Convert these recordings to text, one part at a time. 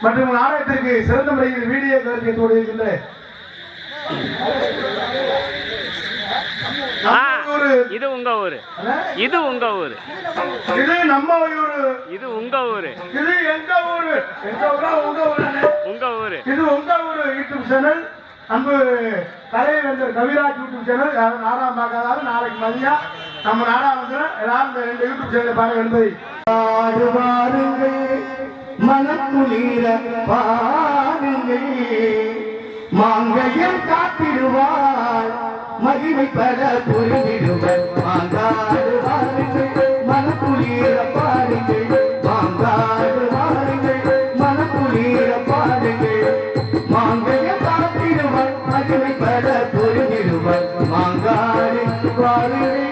மற்றும் நாடகத்திற்கு சிறந்த முறையில் வீடியோ கருத்தியத்தோடு இருக்கின்ற இது உங்க ஊரு, இது உங்க ஊரு, இது நம்ம ஊரு, இது உங்க ஊரு, இது எங்க ஊரு, எங்க ஊரா உங்க ஊரு, உங்க ஊரு, இது உங்க ஊரு. யூடியூப் சேனல் அன்பு கலைவேந்தர் கவிராஜ் யூடியூப் சேனல். யாரும் நாடகம் பார்க்காதாலும் நாளைக்கு மதியம் நம்ம நாடகம் வந்து எல்லாரும் இந்த 2 யூடியூப் சேனல் பாருங்க என்பதை பாடுவாருங்கள், மனக்குளிர பாருங்கள், மாங்கையம் காத்திடுவார் மகிமை பல புரிந்திடுவர். மாங்காடுவாருங்கள், மனக்குளிர பாருங்கள், மாங்காடுவாருங்கள், மனக்குளிர பாருங்கள், மாங்கையம் காத்திடுவர் மகிமை பல புரிந்திடுவர். மாங்காடு பாருங்கள்.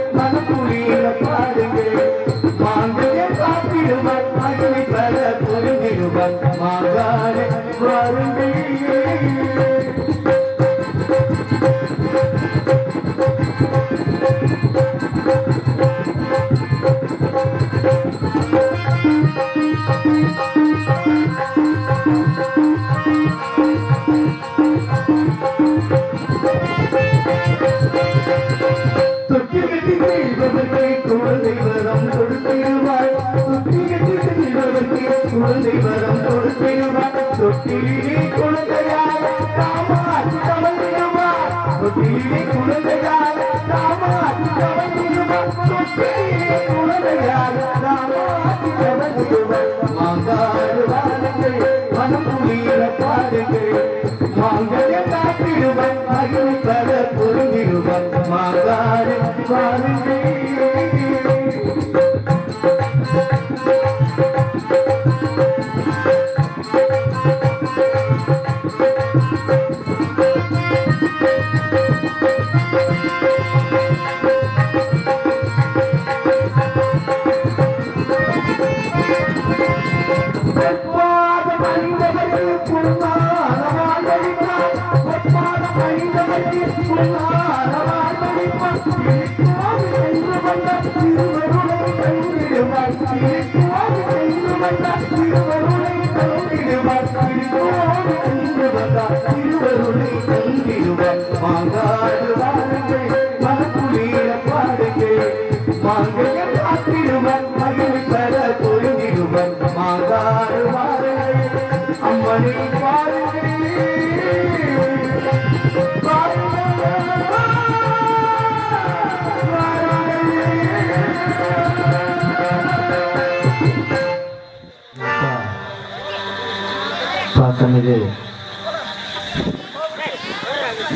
மனக்குளிர பாடுங்கள், மாங்கையம் காத்திடுவர் மகிமை பல புரிந்திடுவர். மாங்காடு வாருங்கள். குழந்தை வரம் கொடுத்திடுவார், குழந்தை வரம் கொடுத்திடுவார். தொட்டிலே குழந்தையார் காமாட்சி கவனிடுவார், தொட்டிலே குழந்தையார் காமாட்சி கவனிடுவார், தொட்டிலே குழந்தையார் காமாட்சி கவனிடுவார். மாங்காடு வாருங்கள், மனக்குளிர பாருங்கள், மாங்கையம் காத்திடுவர் மகிமை பல புரிந்திடுவர். மாங்காடு வாருங்கள். மாங்காடு வாருங்கள், மனக்குளிர பாடுங்கள், மாங்கையம் காத்திடுவர் மகிமை பெற பொருந்திடுவர். மாங்காடு வாருங்கள், அம்மனை பாருங்கள், பாசமிகு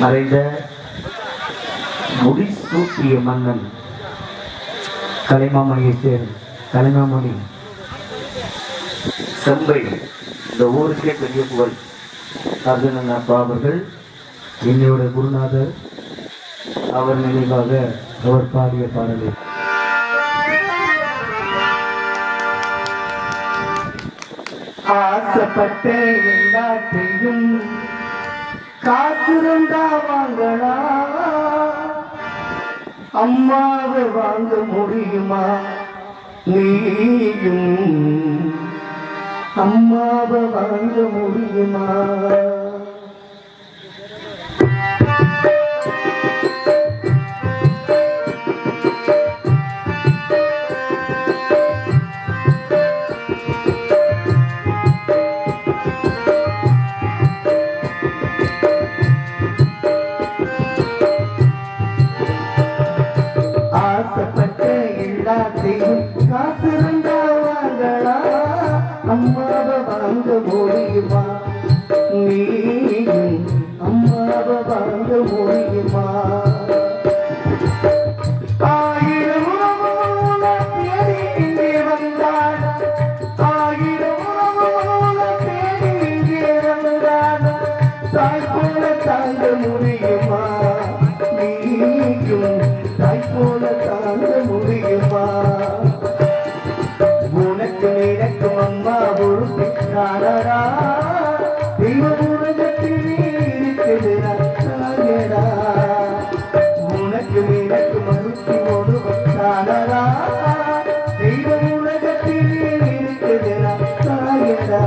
மறைந்த முடிசூட்டிய மன்னன் கலைமாமணியை சேர்ந்த கலைமாமணி செம்பை, இந்த ஊருக்கே பெரிய புகழ் அர்ஜுனன் அப்பா அவர்கள் என்னுடைய குருநாதர் அவர் நினைவாக அவர் பாடிய பாடலை ஆசைப்பட்ட எல்லாத்தையும் காத்திருந்தா வாங்களா, அம்மாவை வாங்க முடியுமா? நீயும் அம்மாவை வாங்க முடியுமா? ஆசைப்பட்ட எல்லாத்தையும் காத்திருந்தா வாங்கடா அம்மாவை வாங்க முடியுமா நீயும் அம்மாவை வாங்க முடியுமா ஆயிரம் உறவுகளை தேடி இங்கே வந்தாள் ஆயிரம் உறவுகளை தேடி இங்கே வந்தாள் தாய் போல தாங்க முடியுமா நீயும் தாய் போல தாங்க முடியுமா உனக்கு நினைக்கும் அம்மா ஒரு காணடா தெய்வம் உலகத்தில் இருக்குதுடா தாயடா உனக்கு நினைக்கும் மறுத்து ஒருவன் காணடா தெய்வம் உலகத்தில் இருக்குதுடா தாயடா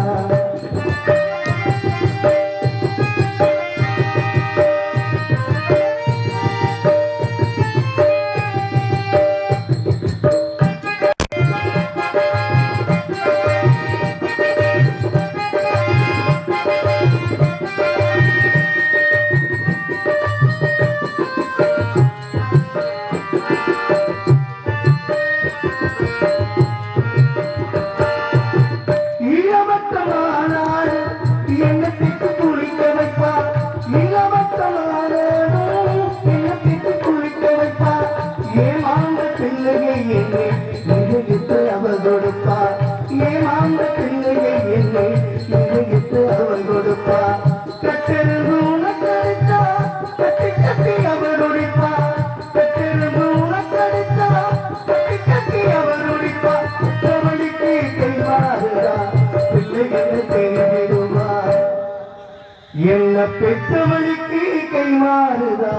என்ன பெற்றவளுக்கு கைமாறுதா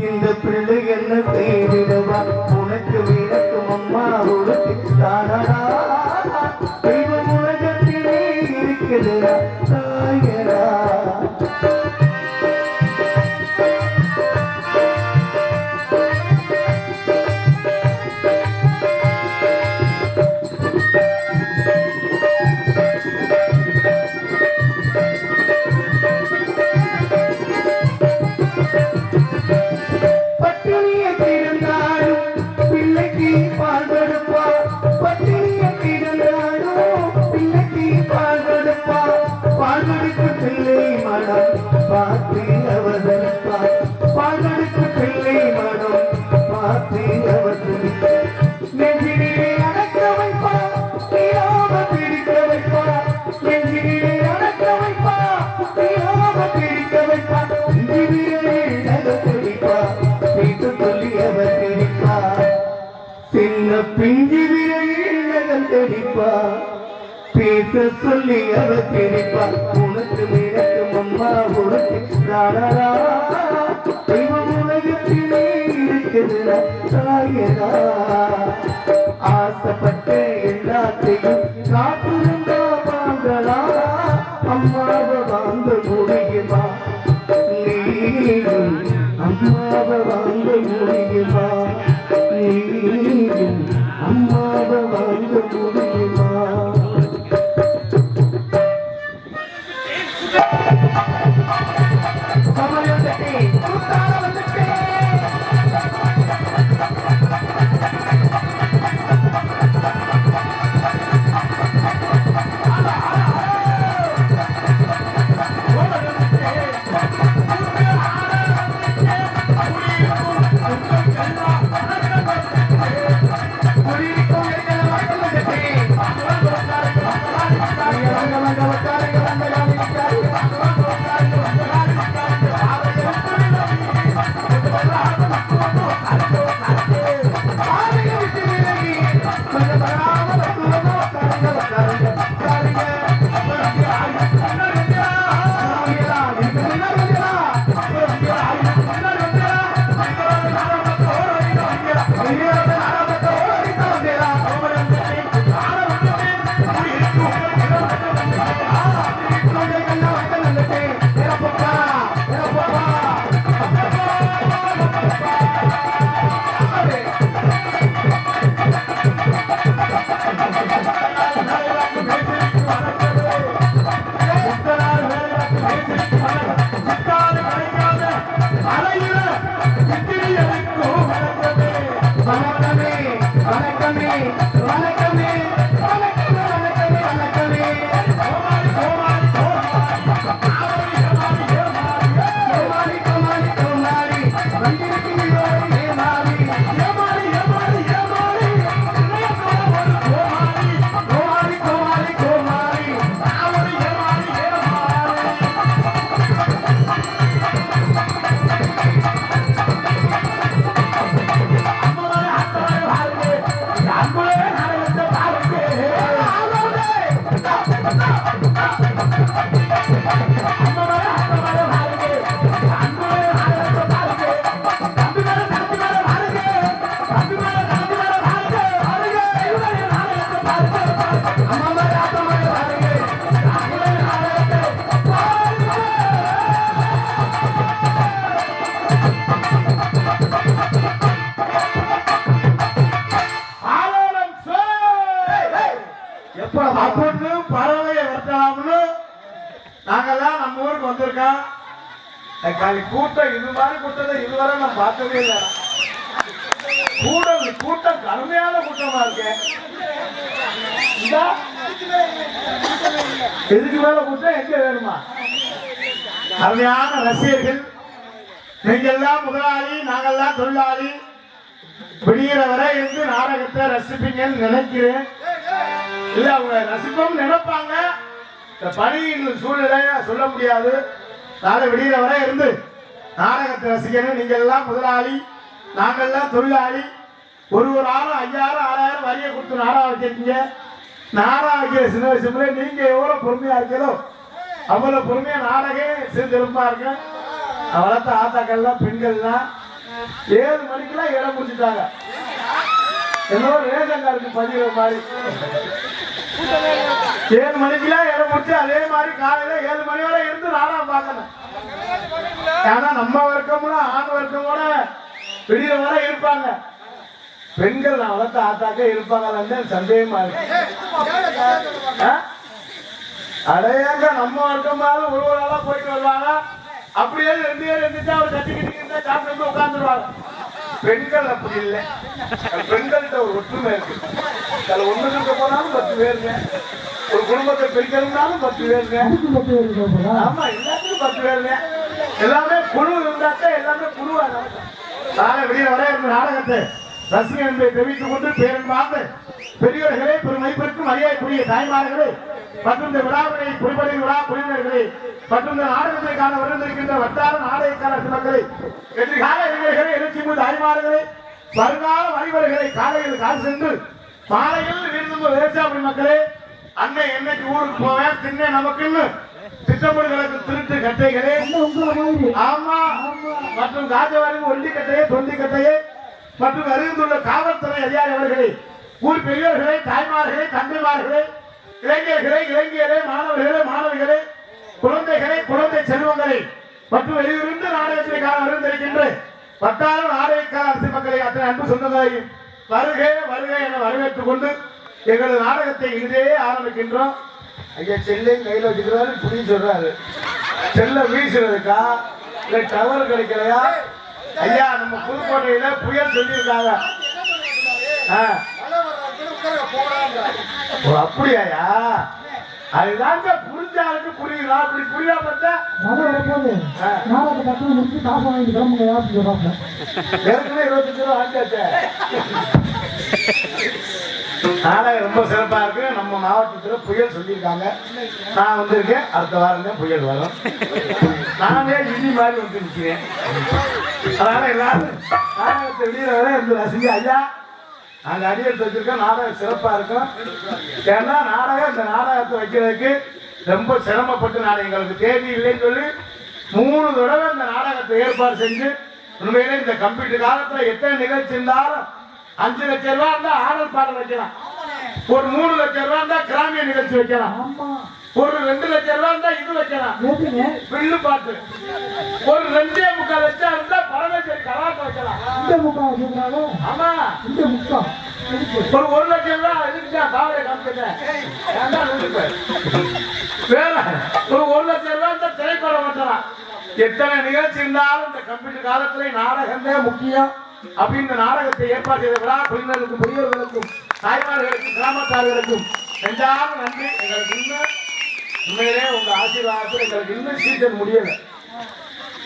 இந்த பிள்ளை என்ன கைவிடுவா உனக்கு விளக்கும் அம்மா உனக்கு தானடா தெய்வம் உலகத்திலே இருக்குதுடா தாயடா பிஞ்சு விரையில் தெடிப்பா பேச சொல்லி அவ தெரிப்பா உனக்கு நினைக்கும் அம்மா உனக்கு தானடா தெய்வம் உலகத்திலே இருக்குதுடா தாயடா ஆசைப்பட்ட எல்லாத்தையும் காத்திருந்தா வாங்கடா அம்மாவை வாங்க முடியுமா நீயும் அம்மாவை வாங்க முடியுமா நீயும் அம்மாவை வாங்க முடியுமா குடியிருக்கும் வணக்கமே வணக்கமே வணக்கமே வணக்கமே கோமாளி கோமாளி கோமாளி கோமாளி கோமாளி வந்திருக்கிறீரோ ஏமாளி ஏமாளி ஏமாளி ஏமாளி கோமாளி கோமாளி கோமாளி அவரு ஏமாளி ஏமாளி அப்படின்னு பறவையை வரட்டலாம்னு நாங்கெல்லாம் நம்ம ஊருக்கு வந்திருக்கோம். கூட்டம் இது மாதிரி கூட்டத்தை இதுவரை நான் பார்த்ததே இல்லை. கூட்டம் கடுமையான கூட்டமா இருக்கு. எதுக்கு மேல கூட்டம் எங்க வேணுமா? கடுமையான ரசிகர்கள். நீங்க எல்லாம் முதலாளி, நாங்கெல்லாம் தொழிலாளி. விடிகிற வரை இருந்து நாடகத்தை ரசிப்பீங்கன்னு நினைக்கிறேன். இல்ல அவங்க ரசிப்போம் நினைப்பாங்க. இந்த பணியின் சூழ்நிலைய சொல்ல முடியாது. நாளை விடிகிற வரை இருந்து நாடகத்தை ரசிக்கணும். நீங்க எல்லாம் முதலாளி, நாங்கெல்லாம் தொழிலாளி. ஒரு ஆளும் 5000 6000 வரியை கொடுத்து நாடகம் வச்சிருக்கீங்க. நாடகம் வைக்கிற சின்ன வயசுல நீங்க எவ்வளவு பொறுமையா இருக்கீங்களோ அவ்வளவு பொறுமையா நாடகம் சிறுமா இருக்கு. வளர்த்த ஆத்தாக்கள்லாம் பெண்கள்லாம் 7 மணிக்கெல்லாம் இடம் முடிச்சுட்டாங்க. என்னோட ரேஷன் கார்டுக்கு பதிவு மாதிரி 7 மணிக்கெல்லாம் இடம் முடிச்சு அதே மாதிரி காலையில 7 மணி வரை இருந்து நாடகம் பார்க்கணும். ஏன்னா நம்ம வர்க்கம்ல ஆண் வர்க்கம் கூட விடிய வரை இருப்பாங்க. பெண்கள் நான் வளர்த்த ஆத்தாக்க இருப்பாங்க சந்தேகமா இருக்கு. அடையாங்க நம்ம வர்க்கமாக ஒரு ஆளா போயிட்டு வருவாங்க. அப்படியே 2 பேர் இருந்துச்சு அவர் கட்டிக்கிட்டு சாப்பிட்டு உட்காந்துருவாங்க. பெண்கள் அப்படி இல்லை. பெண்கள்கிட்ட ஒரு ஒற்றுமை இருக்கு. அதுல ஒண்ணு இருக்க போனாலும் 10 பேருங்க. ஒரு குடும்பத்தை பிரிக்கணும்னாலும் 10 பேருங்க. ஆமா, எல்லாத்துக்கும் 10 பேருங்க. எல்லாமே குழு இருந்தாக்க எல்லாமே குழுவா நடக்கும். நாளை வெளியே வர இருந்த நாடகத்தை ரசிகன் என்பதை தெரிவித்துக் கொண்டு பேரன்பார்ந்து பெரியவர்களே, பெருமைப்பிற்கும் மரியாதைக்குரிய தாய்மார்களே மற்றும் இந்த விழாவினை குறிப்படை விழா குழுவினர்களே மற்றும் இந்த நாடகத்தை காண வருகின்ற வட்டார நாடகக்கார மக்களை, எதிர்கால இளைஞர்களை, எழுச்சி மூத்த தாய்மார்களே, வருங்கால வழிவர்களை காலையில் கால் சென்று மாலையில் விரும்பும் விவசாய மக்களே, அன்னை என்னைக்கு ஊருக்கு போவேன் திண்ணை நமக்குன்னு திட்டமிடுகளுக்கு திருட்டு கட்டைகளே, ஆமா மற்றும் காஜவாரி ஒண்டி கட்டையே தொண்டி கட்டையே மற்றும் அறிந்துள்ள காவல்துறை அதிகாரி அவர்களே, ஊர் பெரியவர்களே, தாய்மார்களே, தந்தைமார்களே, இளைஞர்களே, இளைஞரே, மாணவர்களே, மாணவிகளே, குழந்தைகளே, குழந்தை செல்வங்களே மற்றும் வெளியிருந்து நாடகத்திற்காக வருந்திருக்கின்ற வட்டார நாடகக்கார அரசு மக்களை அத்தனை அன்பு சொன்னதாயும் வருகை வருகை என வரவேற்றுக் கொண்டு எங்களது நாடகத்தை இதே ஆரம்பிக்கின்றோம். ஐயா செல்லையும் கையில் வச்சுக்கிறாரு, புரிய சொல்றாரு. செல்ல வீசுறதுக்கா இல்ல டவர் கிடைக்கலையா? ஐயா நம்ம புதுக்கோட்டையில புயல் சொல்லியிருக்காங்க. அப்படியாயா? அதுதாங்க புரிஞ்சாலுக்கு புரியுதா? அப்படி புரியாம ஏற்கனவே 25 ரூபா ஆச்சாச்சே. நாடகம் ரொம்ப சிறப்பா இருக்கு. நம்ம மாவட்டத்துல புயல் சொல்லியிருக்காங்க. நான் வந்திருக்கேன். அடுத்த வாரம் தான் புயல் வரும். நானே இடி மாதிரி வந்து நிற்கிறேன். அதனால எல்லாரும் நாடகத்தை வெளியில வர இருந்து ரசிங்க. ஐயா நாங்க அடியெடுத்து வச்சிருக்கோம். நாடகம் சிறப்பா இருக்கும். ஏன்னா நாடகம் இந்த நாடகத்தை வைக்கிறதுக்கு ரொம்ப சிரமப்பட்டு நாடகங்களுக்கு தேதி இல்லைன்னு சொல்லி 3 தடவை இந்த நாடகத்தை ஏற்பாடு செஞ்சு உண்மையிலே இந்த கம்ப்யூட்டர் காலத்துல எத்தனை நிகழ்ச்சி இருந்தாலும் 5 லட்சம் ரூபாய் இருந்தா ஆடல் பாடல் வைக்கலாம். ஒரு 3 லட்சம் ரூபாய் இருந்தா கிராமிய நிகழ்ச்சி வைக்கலாம். ஒரு 2 லட்சம் ரூபாய் இருந்தா இது வைக்கலாம், வில்லு பாட்டு. ஒரு 2.25 லட்சம் இருந்தா பரமேஸ்வரி கலாட்டம் வைக்கலாம். ஆமா, ஒரு 1 லட்சம் ரூபாய் இதுக்கு பாவனை காமிச்சிட்டேன். வேற ஒரு 1 லட்சம் ரூபாய் இருந்தா திரைப்படம் வைக்கலாம். எத்தனை நிகழ்ச்சி இருந்தாலும் இந்த கம்ப்யூட்டர் காலத்துல நாடகமே முக்கியம். அப்படி இந்த நாடகத்தை ஏற்பாடு செய்த விழா குழுவினருக்கும் பெரியவர்களுக்கும் தாய்மார்களுக்கும் கிராமத்தார்களுக்கும் நெஞ்சார்ந்த நன்றி. எங்களுக்கு இன்னும் உண்மையிலே உங்க ஆசீர்வாதத்தில் எங்களுக்கு இன்னும் சீசன் முடியலை.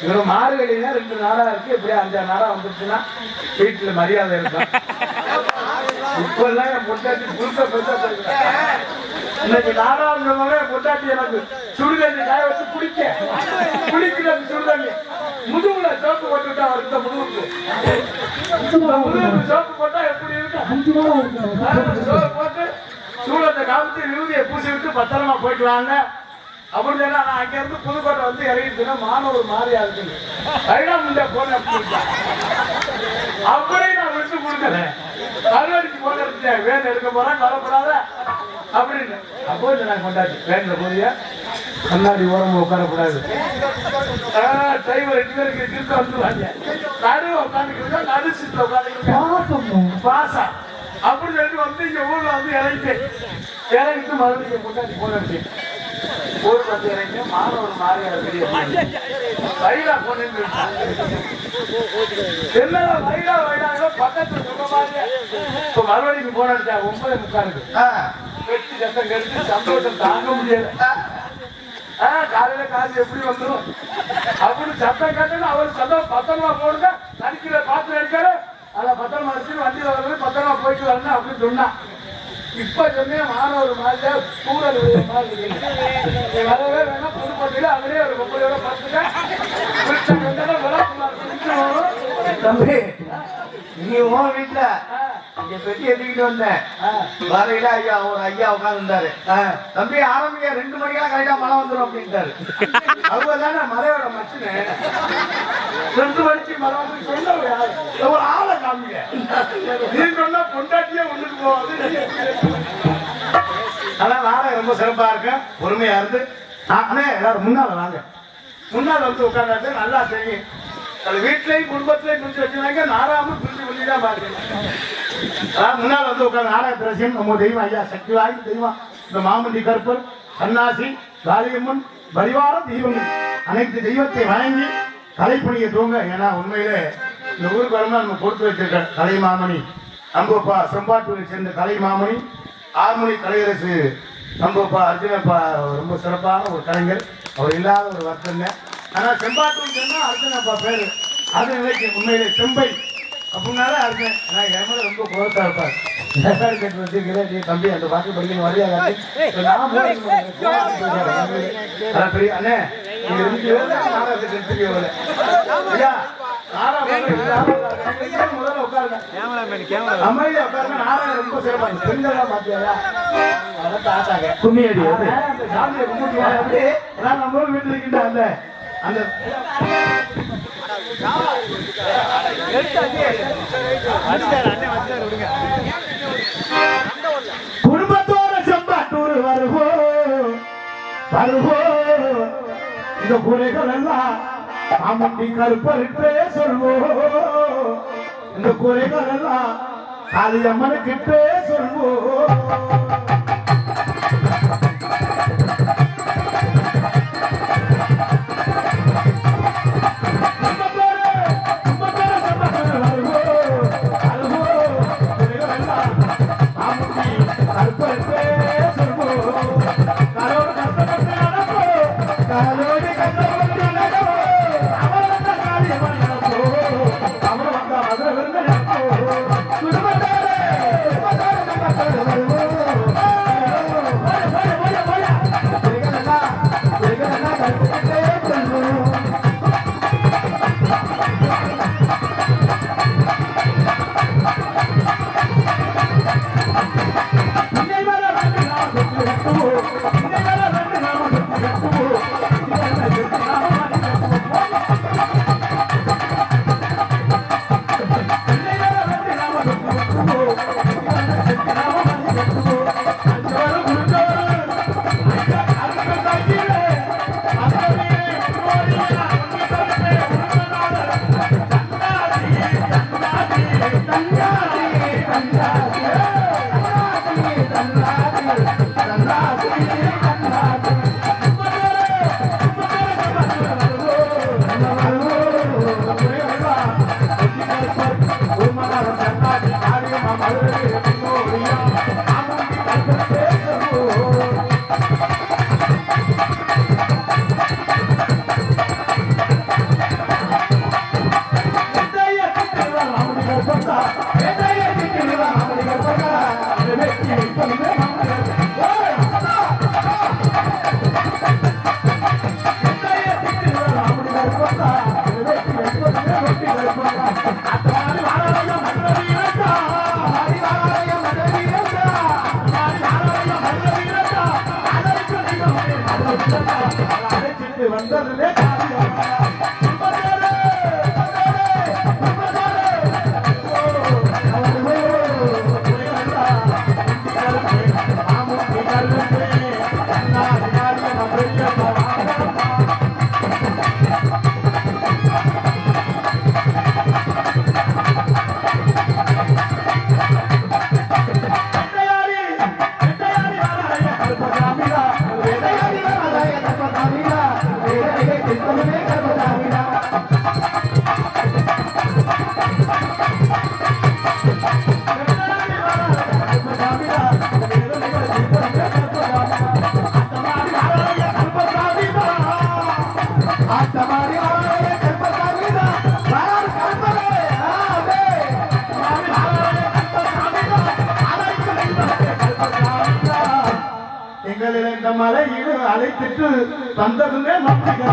எங்களோட மாறுகளினா 2 நாளா இருக்கு. எப்படியா 5 நாளா வந்துருச்சுன்னா வீட்டுல மரியாதை இருக்கும். இப்பெல்லாம் என் பொட்டாட்டி புதுசா இன்னைக்கு நாலாவது பொட்டாட்டி எனக்கு சுடுதண்ணி காய வச்சு குடிக்கிறது சுடுதண்ணி முதுகுல சோப்பு போட்டுட்டா வருத்த முதுகுக்கு சோப்பு போட்டா எப்படி இருக்கும்? சோப்பு போட்டு சூழத்தை காமிச்சு விருதியை பூசி விட்டு பத்திரமா போயிட்டு வாங்க அப்படின்னு சொன்னா நான் அங்க இருந்து புதுக்கோட்டை வந்து இறங்கிட்டுன்னா மாணவர் மாறியா இருக்கு ஐடா முண்டை போன அப்படியே நான் விட்டு கொடுக்குறேன். கருவடிக்கு போன எடுத்துட்டேன். வேன் எடுக்க போறேன் கவலைப்படாத அப்படின்னு அப்போ நான் கொண்டாச்சு. வேன்ல போதியா கண்ணாடி ஓரமா உட்காரக்கூடாது. டிரைவர் 2 பேருக்கு திருத்த வந்துருவாங்க. நடு உட்காந்துக்கிட்டு நடு சீட்ல உட்காந்துக்கிட்டு பாசா அப்படின்னு சொல்லிட்டு வந்து இங்க ஊர்ல வந்து இறங்கிட்டு மறுபடியும் கொண்டாடி போன எடுத்தேன். ஊருக்கு வந்து இறங்கி மாணவர் மாறியார் பெரிய வைடா போன என்ன வைடா பக்கத்துல சொல்ற மாதிரி இப்ப மறுபடியும் போன அடிச்சா 9:45 வெட்டி சத்தம் கெடுத்து சந்தோஷம் தாங்க முடியாது. காலையில காசு எப்படி வந்துடும் அப்படின்னு சத்தம் கேட்டு அவர் சத்தம் பத்திரமா போடுங்க நடிக்கிற பாத்து நடிக்காரு அதை பத்திரமா அடிச்சு வண்டியில வரது பத்திரமா போயிட்டு வரணும் அப்படின்னு சொன்னா இப்ப சொன்னே மாணவர் மாதிரி சூழல் மாதிரி வரவே வேணா புதுக்கோட்டையில அவரே ஒரு 30 தம்பி நீ உன் வீட்டுல இங்க பெட்டி எடுத்துக்கிட்டு வந்தேன். வரையில ஐயா உட்கார்ந்து இருந்தாரு. தம்பி ஆரம்பிக்க 2 மணிக்கெல்லாம் கரெக்டா மழை வந்துடும் அப்படின்ட்டாரு. அவங்கதானே மலையோட மச்சுன்னு 2 மணிக்கு மழை வந்து சொன்ன ஒரு ஆளை காமிங்க. நீ சொன்னா பொண்டாட்டியே ஒண்ணுக்கு போவாது. ஆனா நானும் ரொம்ப சிறப்பா இருக்கேன். பொறுமையா இருந்து அண்ணே எல்லாரும் முன்னால வாங்க. முன்னால் வந்து உட்கார்ந்து நல்லா தெரியும். அது வீட்லயும் குடும்பத்திலையும் பிரிச்சு வச்சிருந்தாங்க. நாராம பிரிச்சு பண்ணிதான் பாருங்க. முன்னால் வந்து உட்கார்ந்து நாடக ரசிகன் நம்ம தெய்வம் ஐயா சக்தி வாய்ந்த தெய்வம் இந்த மாமுண்டி கருப்பர் சன்னாசி காளியம்மன் பரிவார தெய்வங்கள் அனைத்து தெய்வத்தை வணங்கி கலைப்பணியை தூங்க. ஏன்னா உண்மையிலே இந்த ஊருக்கு வரணும் நம்ம கொடுத்து வச்சிருக்க கலை மாமணி நம்பப்பா செம்பாட்டூரை சேர்ந்த கலை மாமணி ஆறுமணி கலையரசு நம்பப்பா அர்ஜுனப்பா ரொம்ப சிறப்பான ஒரு கலைஞர். அவர் இல்லாத ஒரு வருத்தங்க. ஆனா செம்பாட்டூர் சொன்னா அர்ஜுனப்பா பேரு அது நினைக்க உண்மையிலே செம்பை அப்படின்னால அர்ஜுன் என் மேல ரொம்ப குரோசா இருப்பார். தம்பி அந்த பாட்டு படிக்கணும் வழியா அண்ணே முதல்ல உட்காருங்க அமைதியா உட்காருங்க. நாராயண ரொம்ப சிறப்பாங்க. பெண்கள் பாத்தியா ஆட்டாங்க கும்மியடி அந்த சாமியை கும்பிட்டு நம்ம வீட்டுல இருக்கின்ற அந்த அந்த குடும்பத்தோட செம்பாட்டூர் வருவோ இந்த குறைகள் எல்லாம் மாமுண்டி கருப்பருக்கே சொல்வோம். இந்த குறைகள் எல்லாம் காளியம்மனுக்கிட்டே சொல்வோம். Maria வந்ததுமே எங்களில் இந்த மலையில் அழைத்துட்டு வந்ததுமே நம்பிக்கை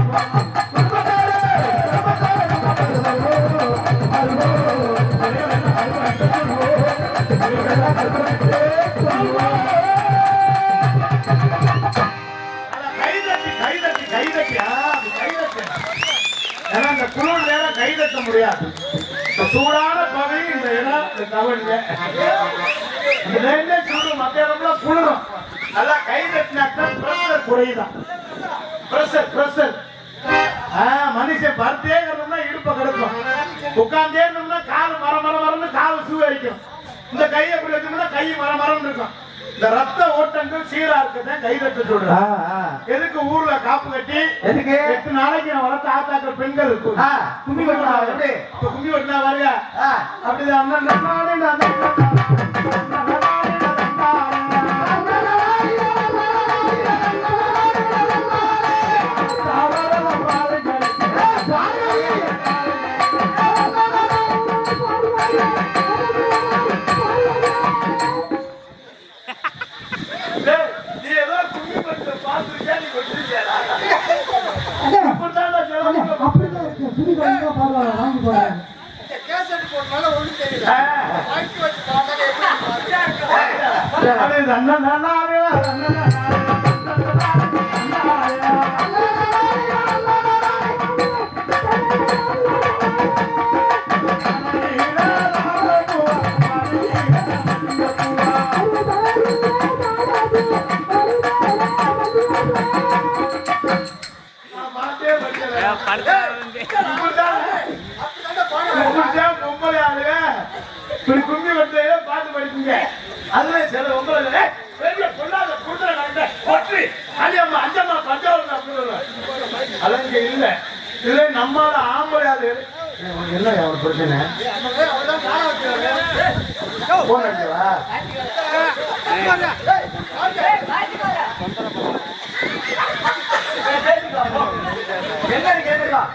குளிர் நேரம் கைதட்ட முடியாது. சூடான பகுதி இந்த இடம் தவறுங்க. சூடு மற்ற இடம்லாம் குளிரும். நல்லா கைதட்டினாத்தான் பிரஷர் குறையுதான். பிரஷர் மனுஷன் பருத்தே இருந்தோம்னா இடுப்பை கெடுக்கும். உட்கார்ந்தே இருந்தோம்னா கால் மரம்னு கால் சூவரிக்கும். இந்த கையை எப்படி வச்சோம்னா கை மரம்னு இருக்கும். இந்த ரத்த ஓட்டங்கள் சீரா இருக்குதான் கைதட்ட சொல்றேன். எதுக்கு ஊர்ல காப்பு கட்டி எதுக்கு 8 நாளைக்கு நான் வளர்த்த ஆத்தாக்கள் பெண்கள் கும்மி வெட்டினா கும்மி வெட்டினா வருங்க. அப்படிதான் கும்மி வெட்டு பாட்டு படிக்குங்க. அதுல சில உங்களை அஞ்சம்மா பஞ்சாவது அதெல்லாம் இங்க இல்ல. இதுல நம்மளால ஆம்பளை அது என்ன ஒரு பிரச்சனை போன் அடிக்கவா என்ன கேட்டுக்கலாம்.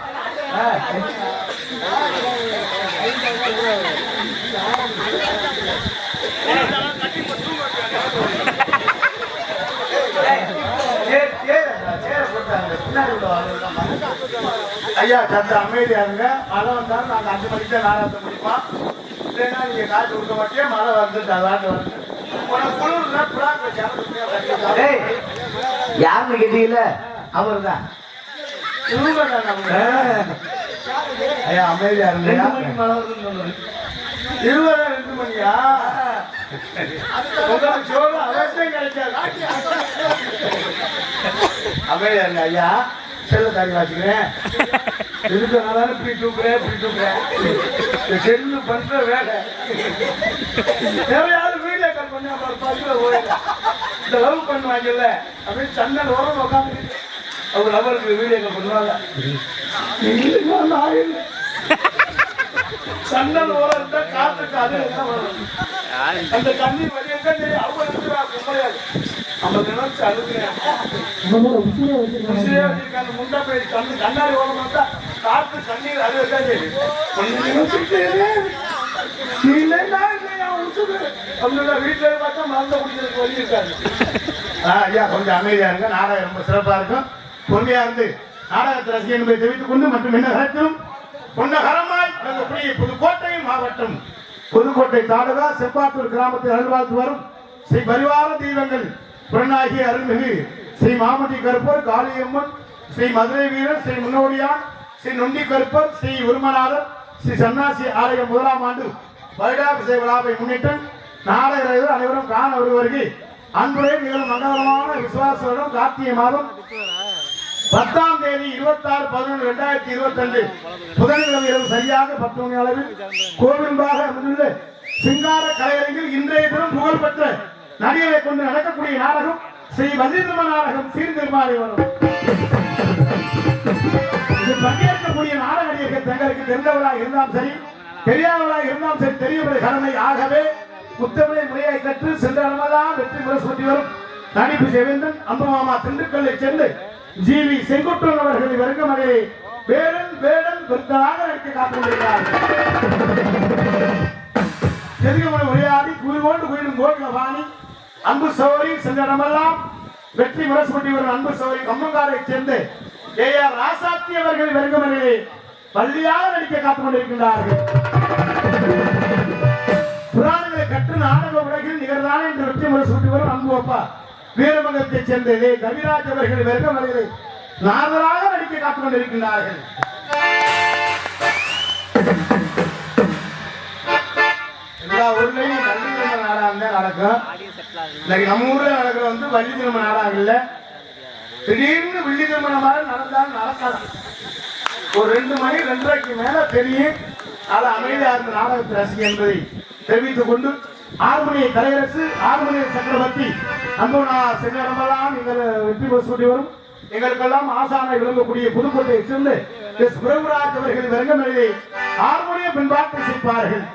ஐயா சத்த அமைதியா இருங்க. மழை வந்தாலும் நாங்க 5 மணிக்கு தான் நாடகத்தை முடிப்போம். இல்லைன்னா நீங்க காசு கொடுக்க மாட்டே மழை வந்துட்டு அதாட்டு வந்து யாருன்னு கேட்டீங்கல்ல அவரு தான். ஐயா அமைதியா இருங்க. 2 மணியா உங்களுக்கு சோறு அவசியம் கிடைக்காது. அமைதியா இருங்க ஐயா. செல்ல தாடி வாசிக்கிறேன். இருக்கிறனால இப்படி தூக்குறேன். செல்லு பண்ற வேலை தேவையாவது வீடியோ கால் பண்ணி இந்த லவ் பண்ணுவாங்கல்ல அப்படின்னு சண்டல் உரம் உட்காந்து அவங்க லவருக்கு வீடியோ கால் பண்ணுவாங்க. சண்டல் உரம் இருந்தா காத்துக்கு அது என்ன வரும். அந்த தண்ணி வழியா அவங்க இருக்கிறா கும்பலையாது. 50 நிமிஷம் அழுகுறேன். முண்டா போய் கண்ணாடி ஓரம் வந்தா காத்து தண்ணீர் அது வச்சா சரி. கொஞ்சம் நிமிஷம் இல்லையா உச்சு அப்படின்னா வீட்டுல பார்த்தா மருந்த குடிக்கிறதுக்கு வழி இருக்காது. ஐயா கொஞ்சம் அமைதியா இருங்க. நாடகம் ரொம்ப சிறப்பா இருக்கும். பொறுமையா இருந்து நாடகத்தை ரசிகை என்பதை தெரிவித்துக் கொண்டு மற்றும் என்ன கருத்திலும் பொன்னகரமாய் விளங்கக்கூடிய புதுக்கோட்டை மாவட்டம் புதுக்கோட்டை தாலுகா செப்பாத்தூர் கிராமத்தில் அருள்வாழ்த்து வரும் ஸ்ரீ பரிவார தெய்வங்கள் புறநாயகி அருள்மிகு ஸ்ரீ மாமதி கருப்பர், காளியம்மன், ஸ்ரீ மதுரை வீரர், ஸ்ரீ முன்னோடியான், ஸ்ரீ நொண்டி கருப்பர், ஸ்ரீ உருமநாதர், ஸ்ரீ சன்னாசி ஆலயம் 1ஆம் ஆண்டு வருடாபிஷேக விழாவை முன்னிட்டு நாடக அனைவரும் காண வருவருக்கு அன்புடன் நிகழும் மங்களகரமான விசுவாசம் கார்த்திகை மாதம் 10ஆம் தேதி 26/11/2022 புதன்கிழமை இரவு சரியாக 10 மணி அளவில் கோவில்பாக அமைந்துள்ள சிங்கார கலையரங்கில் இன்றைய தினம் புகழ்பெற்ற நடிகரை கொண்டு நடக்கக்கூடிய நாடகம் ஸ்ரீ வள்ளிதிரும நாடகம் சீர்திருமாறி வரும். இது பங்கேற்கக்கூடிய நாடக நடிகர்கள் தங்களுக்கு தெரிந்தவர்களாக இருந்தாலும் சரி, தெரியாதவர்களாக இருந்தாலும் சரி, தெரியவில்லை கடமை. ஆகவே முத்தமிழை முறையை கற்று சென்ற இடமெல்லாம் வெற்றி முரசூட்டி வரும் நடிப்பு செவேந்தன் அம்பமாமா திண்டுக்கல்லை சென்று ஜிவி செங்குட்டுவன் அவர்களை வருகும் வகையை வேடன் வேடன் விருத்தமாக நடித்து காத்துக்கொண்டிருக்கிறார்கள். செதுகமலை உரையாடி குயில்கொண்டு குயிலும் கோகில வாணி அன்பு சௌரி சென்ற இடமெல்லாம் வெற்றி முரசூட்டி வரும் அன்பு சௌரி கம்மங்காரை சேர்ந்து AR ராசாத்தி அவர்கள் வருகும் வகையை பள்ளியாக நடிக்க காத்துக் கொண்டிருக்கின்றார்கள். புராணங்களை கற்று நாடக உலகில் நிகழ்ந்தானே என்று வெற்றி முரசூட்டி வரும் அன்பு அப்பா வீரமங்கலத்தை சேர்ந்த கவிராஜ் அவர்கள் வருகும் வகையை நாதராக நடிக்க காத்துக் கொண்டிருக்கின்றார்கள். எல்லா ஊர்லயும் வள்ளி திருமண நாடகம் தான் நடக்கும். இன்னைக்கு நம்ம ஊர்ல நடக்கிற வள்ளி திருமண நாடகம் இல்ல. திடீர்னு வெள்ளி திருமணமாக நடந்தாலும் நடக்கலாம். ஒரு 2 மணி 2:30க்கு மேல தெரியும். அது அமைதியா இருந்த நாடகத்தை ரசிக என்பதை தெரிவித்துக் கொண்டு ஆறுமணியை கலையரசு ஆறுமணிய சக்கரவர்த்தி அன்புனா சென்ற இடமெல்லாம் நீங்கள் வெற்றி பெற்று வரும் எங்களுக்கெல்லாம் ஆசானை விளங்கக்கூடிய புதுக்கோட்டையை சேர்ந்து எஸ் பிரபுராஜ் அவர்கள் வருகமலையை ஆறுமணியை பின்பாட்டு செய்ப்பார்கள்.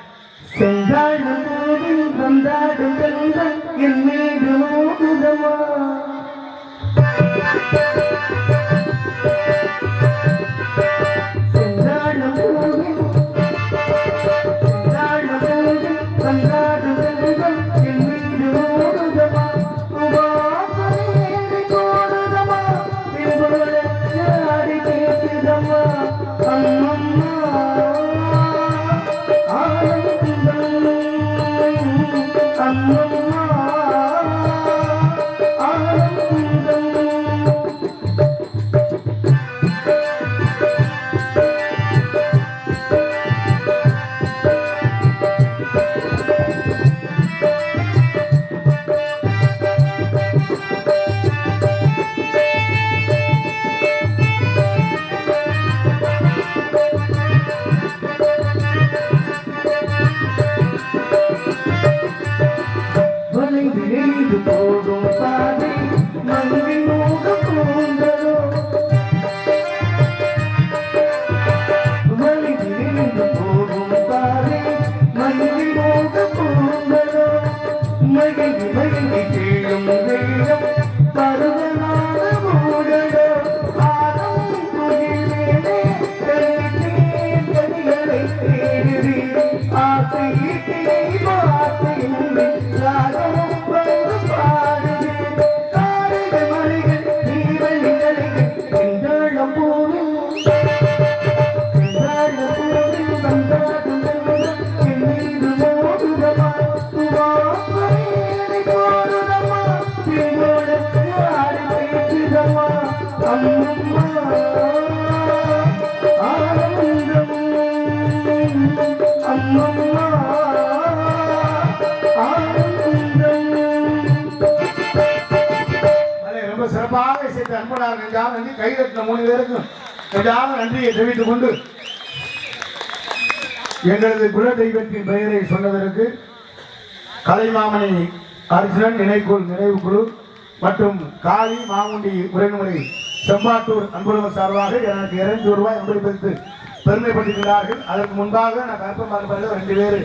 ரொம்ப சிறப்பாக இசைத்த அன்பனார் நெஞ்சால் நன்றி. கைதட்டின 3 பேருக்கும் நெஞ்சால நன்றியை தெரிவித்துக் கொண்டு எங்களது குல தெய்வத்தின் பெயரை சொன்னதற்கு கலைமாமணி அர்ஜுனன் நினைவுக்குழு நினைவு குழு மற்றும் காளி மாமுண்டி உரைமுறை செம்பாட்டூர் அன்புடன் சார்பாக எனக்கு 200 ரூபாய் அன்பளிப்பளித்து பெருமைப்பட்டிருக்கிறார்கள். அதற்கு முன்பாக நான் கருப்பமாறு 2 பேர்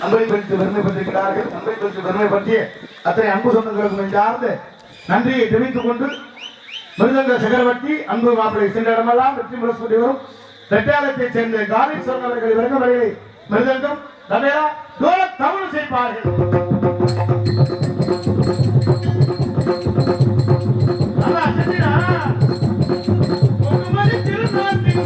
அன்பளிப்பளித்து பெருமைப்பட்டிருக்கிறார்கள். அன்பளிப்பளித்து பெருமைப்பற்றிய அத்தனை அன்பு சொந்தங்களுக்கு நெஞ்சார்ந்த நன்றியை தெரிவித்துக் கொண்டு மிருதங்க சக்கரவர்த்தி அன்பு மாப்பிளை சென்ற இடமெல்லாம் வெற்றி முரசூட்டி வரும் ரெட்டாலத்தை சேர்ந்த காலீஸ்வரன் அவர்கள் விளங்க வரையிலே மிருதங்கம் ரமேலா தோல தமிழ் செய்வார்கள். அதான் செஞ்சினா ஒருமதி திருநாட்டின்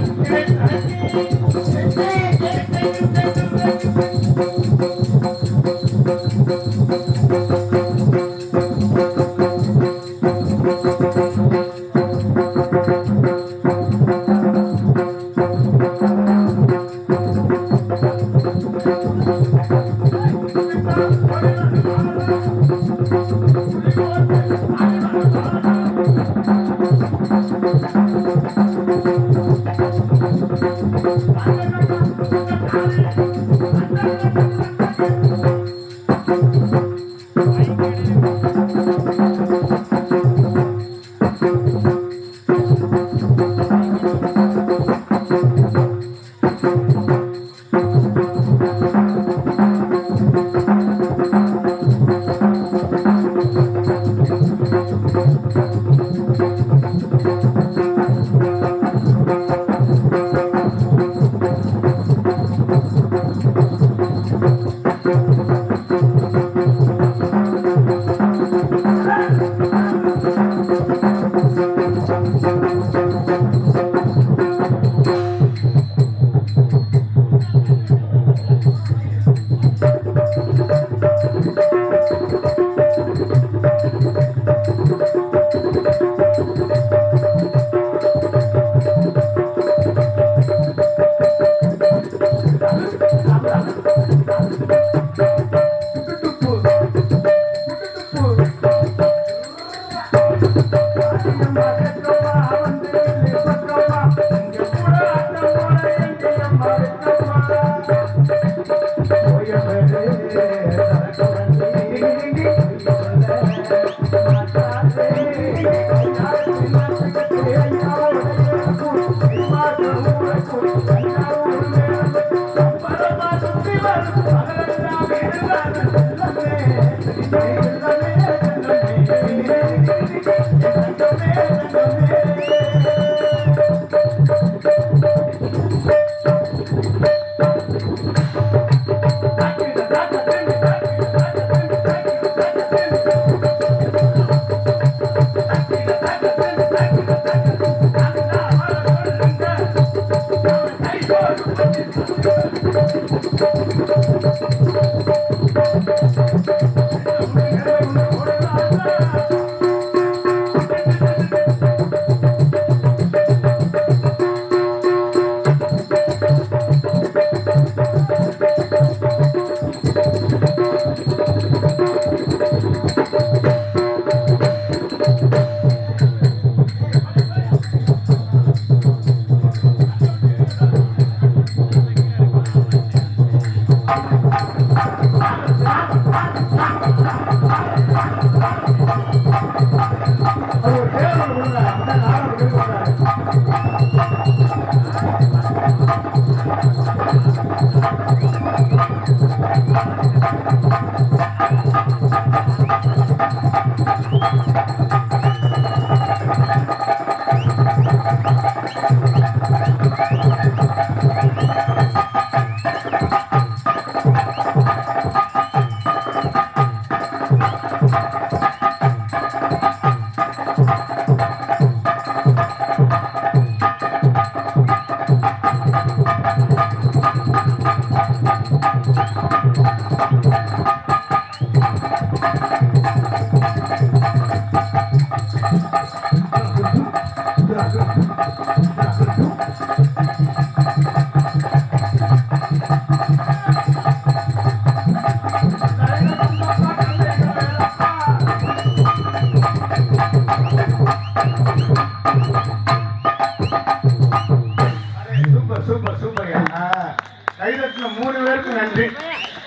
கைதட்டின 3 பேருக்கு நன்றி.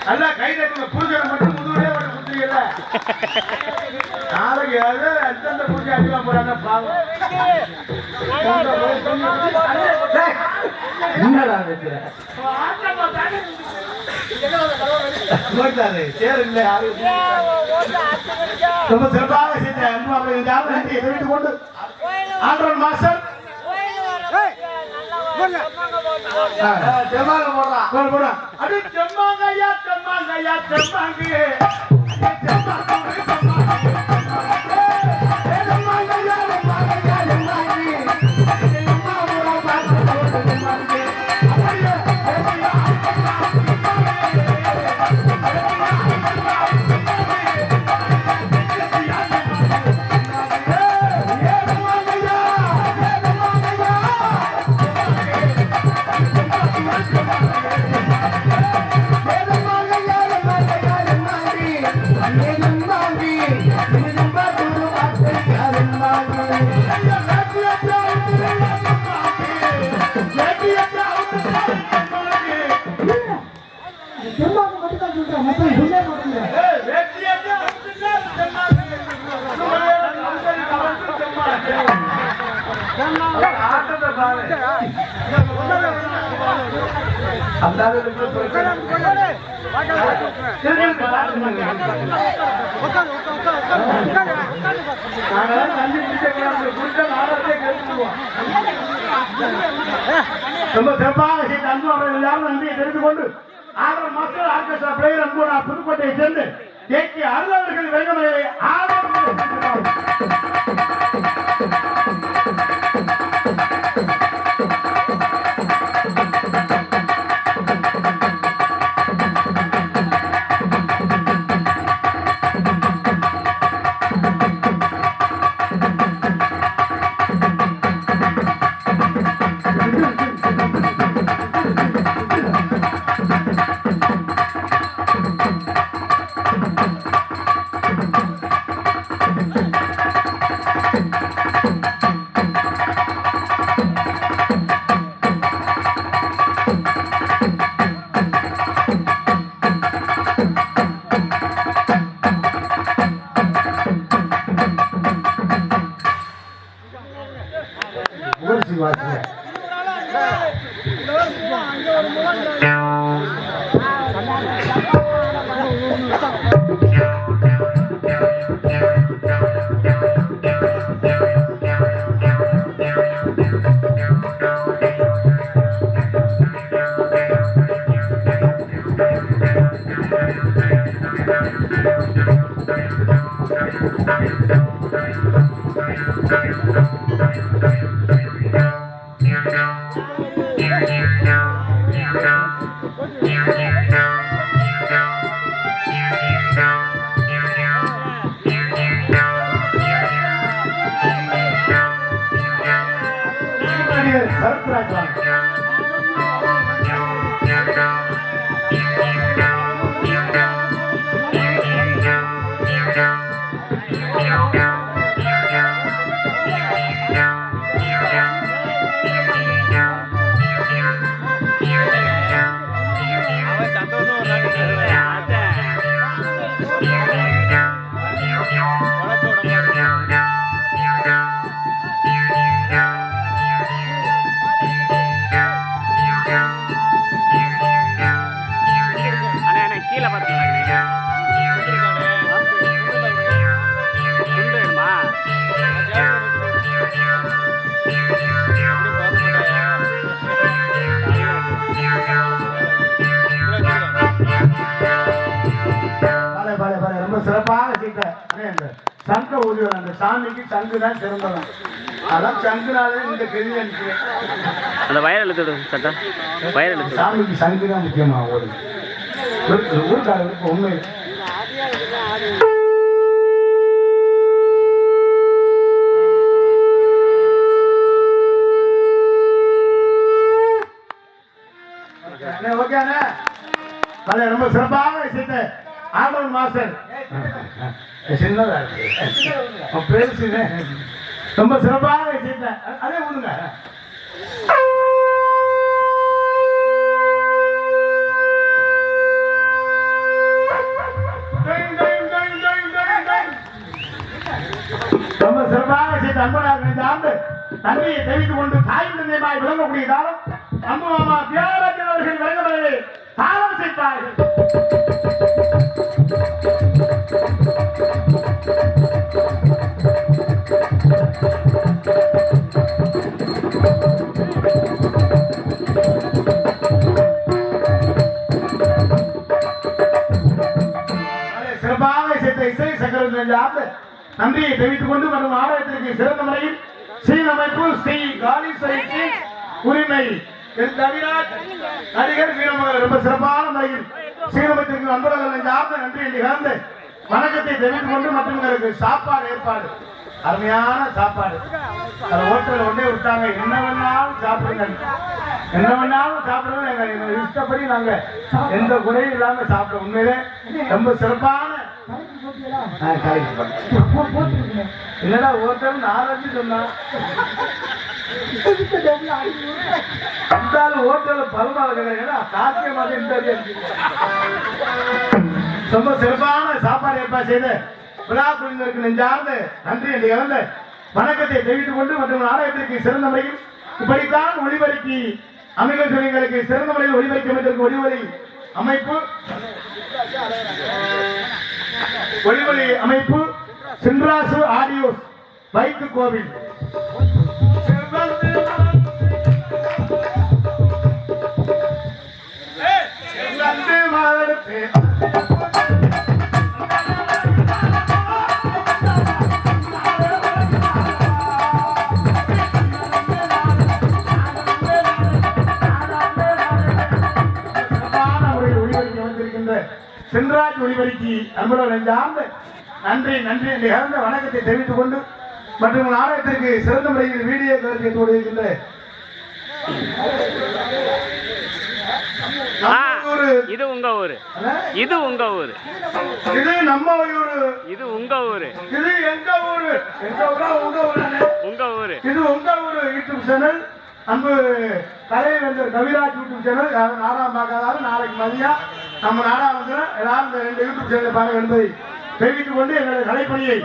நல்லா கைதட்டின புரிஞ்சனை மட்டும் முதுகுலே ஒரு குத்திரியல. நாளைக்கு அது அந்தந்த பூஜை அடிக்கலாம் போறாங்க பாவம். என்னடா வைக்கிற சேர் இல்லை யாரும் ரொம்ப சிறப்பாக செஞ்ச அன்பு கொண்டு ஆண்டவன் மாஸ்டர் செம்மாங்க போடுறான் போடுறா அது செம்மாங்கய்யா செம்மாங்கய்யா செம்மாங்கு ரொம்ப சிறப்பாக செய்த அன்பு அவர்கள் எல்லாரும் நன்றியை தெரிந்து கொண்டு 6 மாஸ்டர் ஆர்கெஸ்ட்ரா பிளேயர் அன்பு நான் புதுக்கோட்டையை சேர்ந்து ஏற்றி அருளவர்கள் வெங்கமலையை கீழே பார்த்தீங்களா ரொம்ப சிறப்பாக செய்த சங்க ஊதியம் அந்த சாமிக்கு சங்கு தான் சிறந்தவன் அதான் சங்குனாலே இந்த கேள்வி அனுப்பிக்கிறேன் அந்த வயர் எழுத்துடு சட்டா வயர் எழுத்து சாமிக்கு சங்கு தான் முக்கியமா ஒரு ஊருக்காரருக்கு உண்மை ஓகே ரொம்ப சிறப்பாக செய்த ஆண்டவன் மாஸ்டர் சின்னதா பேசு ரொம்ப சிறப்பாக செய்த அதே ஊதுங்க ரொம்ப சிறப்பாக செய்த அன்பனாக இந்த ஆண்டு தன்மையை தெரிவித்துக் கொண்டு தாய் தந்தையமாய் விளங்கக்கூடிய காலம் அன்பு மாமா தியாகராஜன் அவர்கள் விளங்கவில்லை தாளம் செய்தார்கள் நெஞ்சார்ந்த நன்றியை தெரிவித்துக் கொண்டு மற்றும் நாடகத்திற்கு சிறந்த முறையில் சீனமைப்பு ஸ்ரீ காளீஸ்வரிக்கு உரிமை கவிராஜ் நடிகர் வீரமகன் ரொம்ப சிறப்பான முறையில் சீனமைத்திற்கு நண்பர்கள் நெஞ்சார்ந்த நன்றியை நிகழ்ந்து வணக்கத்தை தெரிவித்துக் கொண்டு மற்றும் உங்களுக்கு சாப்பாடு ஏற்பாடு அருமையான சாப்பாடு அது ஹோட்டல் ஒன்றே விட்டாங்க. என்ன வேணாலும் சாப்பிடுங்க, என்ன வேணாலும் சாப்பிடுவோம். எங்க இஷ்டப்படி நாங்க எந்த குறையும் இல்லாம சாப்பிடுவோம். உண்மையிலே ரொம்ப சிறப்பான என்னடா ஹோட்டல் 4 சொன்னா அந்த ஹோட்டல் பருமாள் சாத்தியமாக ரொம்ப சிறப்பான சாப்பாடு ஏற்பாடு செய்து விழா குழுவினருக்கு நெஞ்சார்ந்த நன்றி என்று இழந்த வணக்கத்தை தெரிவித்துக் கொண்டு மற்றும் நாடகத்திற்கு சிறந்த முறையில் இப்படித்தான் ஒளிபரப்பி அமைகள் துறைகளுக்கு சிறந்த முறையில் ஒளிபரப்பி அமைத்திருக்கும் ஒளிவொலி அமைப்பு சின்ராசு ஆடியோ வைத்து கோவில் சென்றாஜ் ஒளிபரிக்கு அன்புடன் நெஞ்சார்ந்த நன்றி நன்றி என்று இழந்த வணக்கத்தை தெரிவித்துக் கொண்டு மற்றும் நாடகத்திற்கு சிறந்த முறையில் வீடியோ கருத்து இருக்கின்ற இது உங்க ஊரு, இது உங்க ஊரு, இது நம்ம ஊரு, இது உங்க ஊரு, இது எங்க ஊரு, எங்க ஊரா உங்க ஊரு, உங்க ஊரு, இது உங்க ஊரு. யூடியூப் சேனல் அன்பு கலைவேந்தர் கவிராஜ் யூடியூப் சேனல் நாடகம் பார்க்காத நாளைக்கு மதியம் நம்ம நாடகம் வந்து எல்லாரும் இந்த 2 யூடியூப் சேனலை பார்க்க என்பதை தெரிவித்துக் கொண்டு எங்களது கலைப்பணியை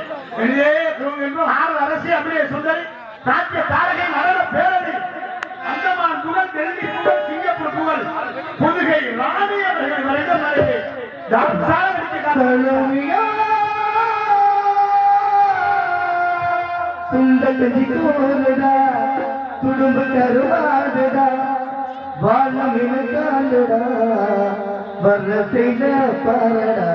எளிதே என்றும் 6 அரசு அப்படியே சுந்தரி நாட்டிய தாரகை நடன பேரவை அந்தமான் புகழ் டெல்லி புகழ் சிங்கப்பூர் புகழ் புதுகை ராணி அவர்கள் வரைந்த மலையை குடும்ப கருவாடுடா வாழமின காலுடா வர்ற செய்த பாரடா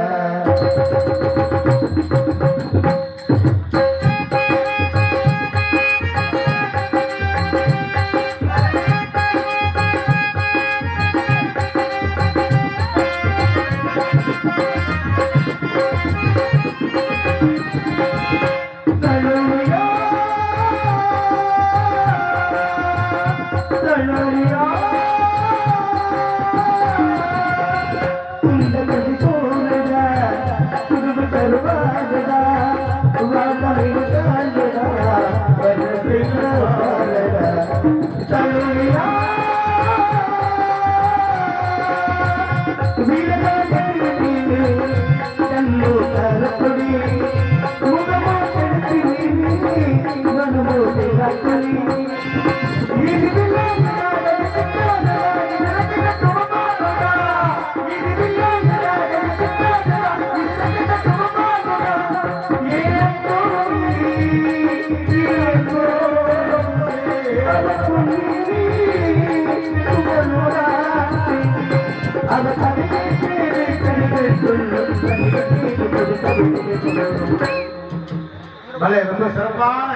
ரொம்ப சிறப்பான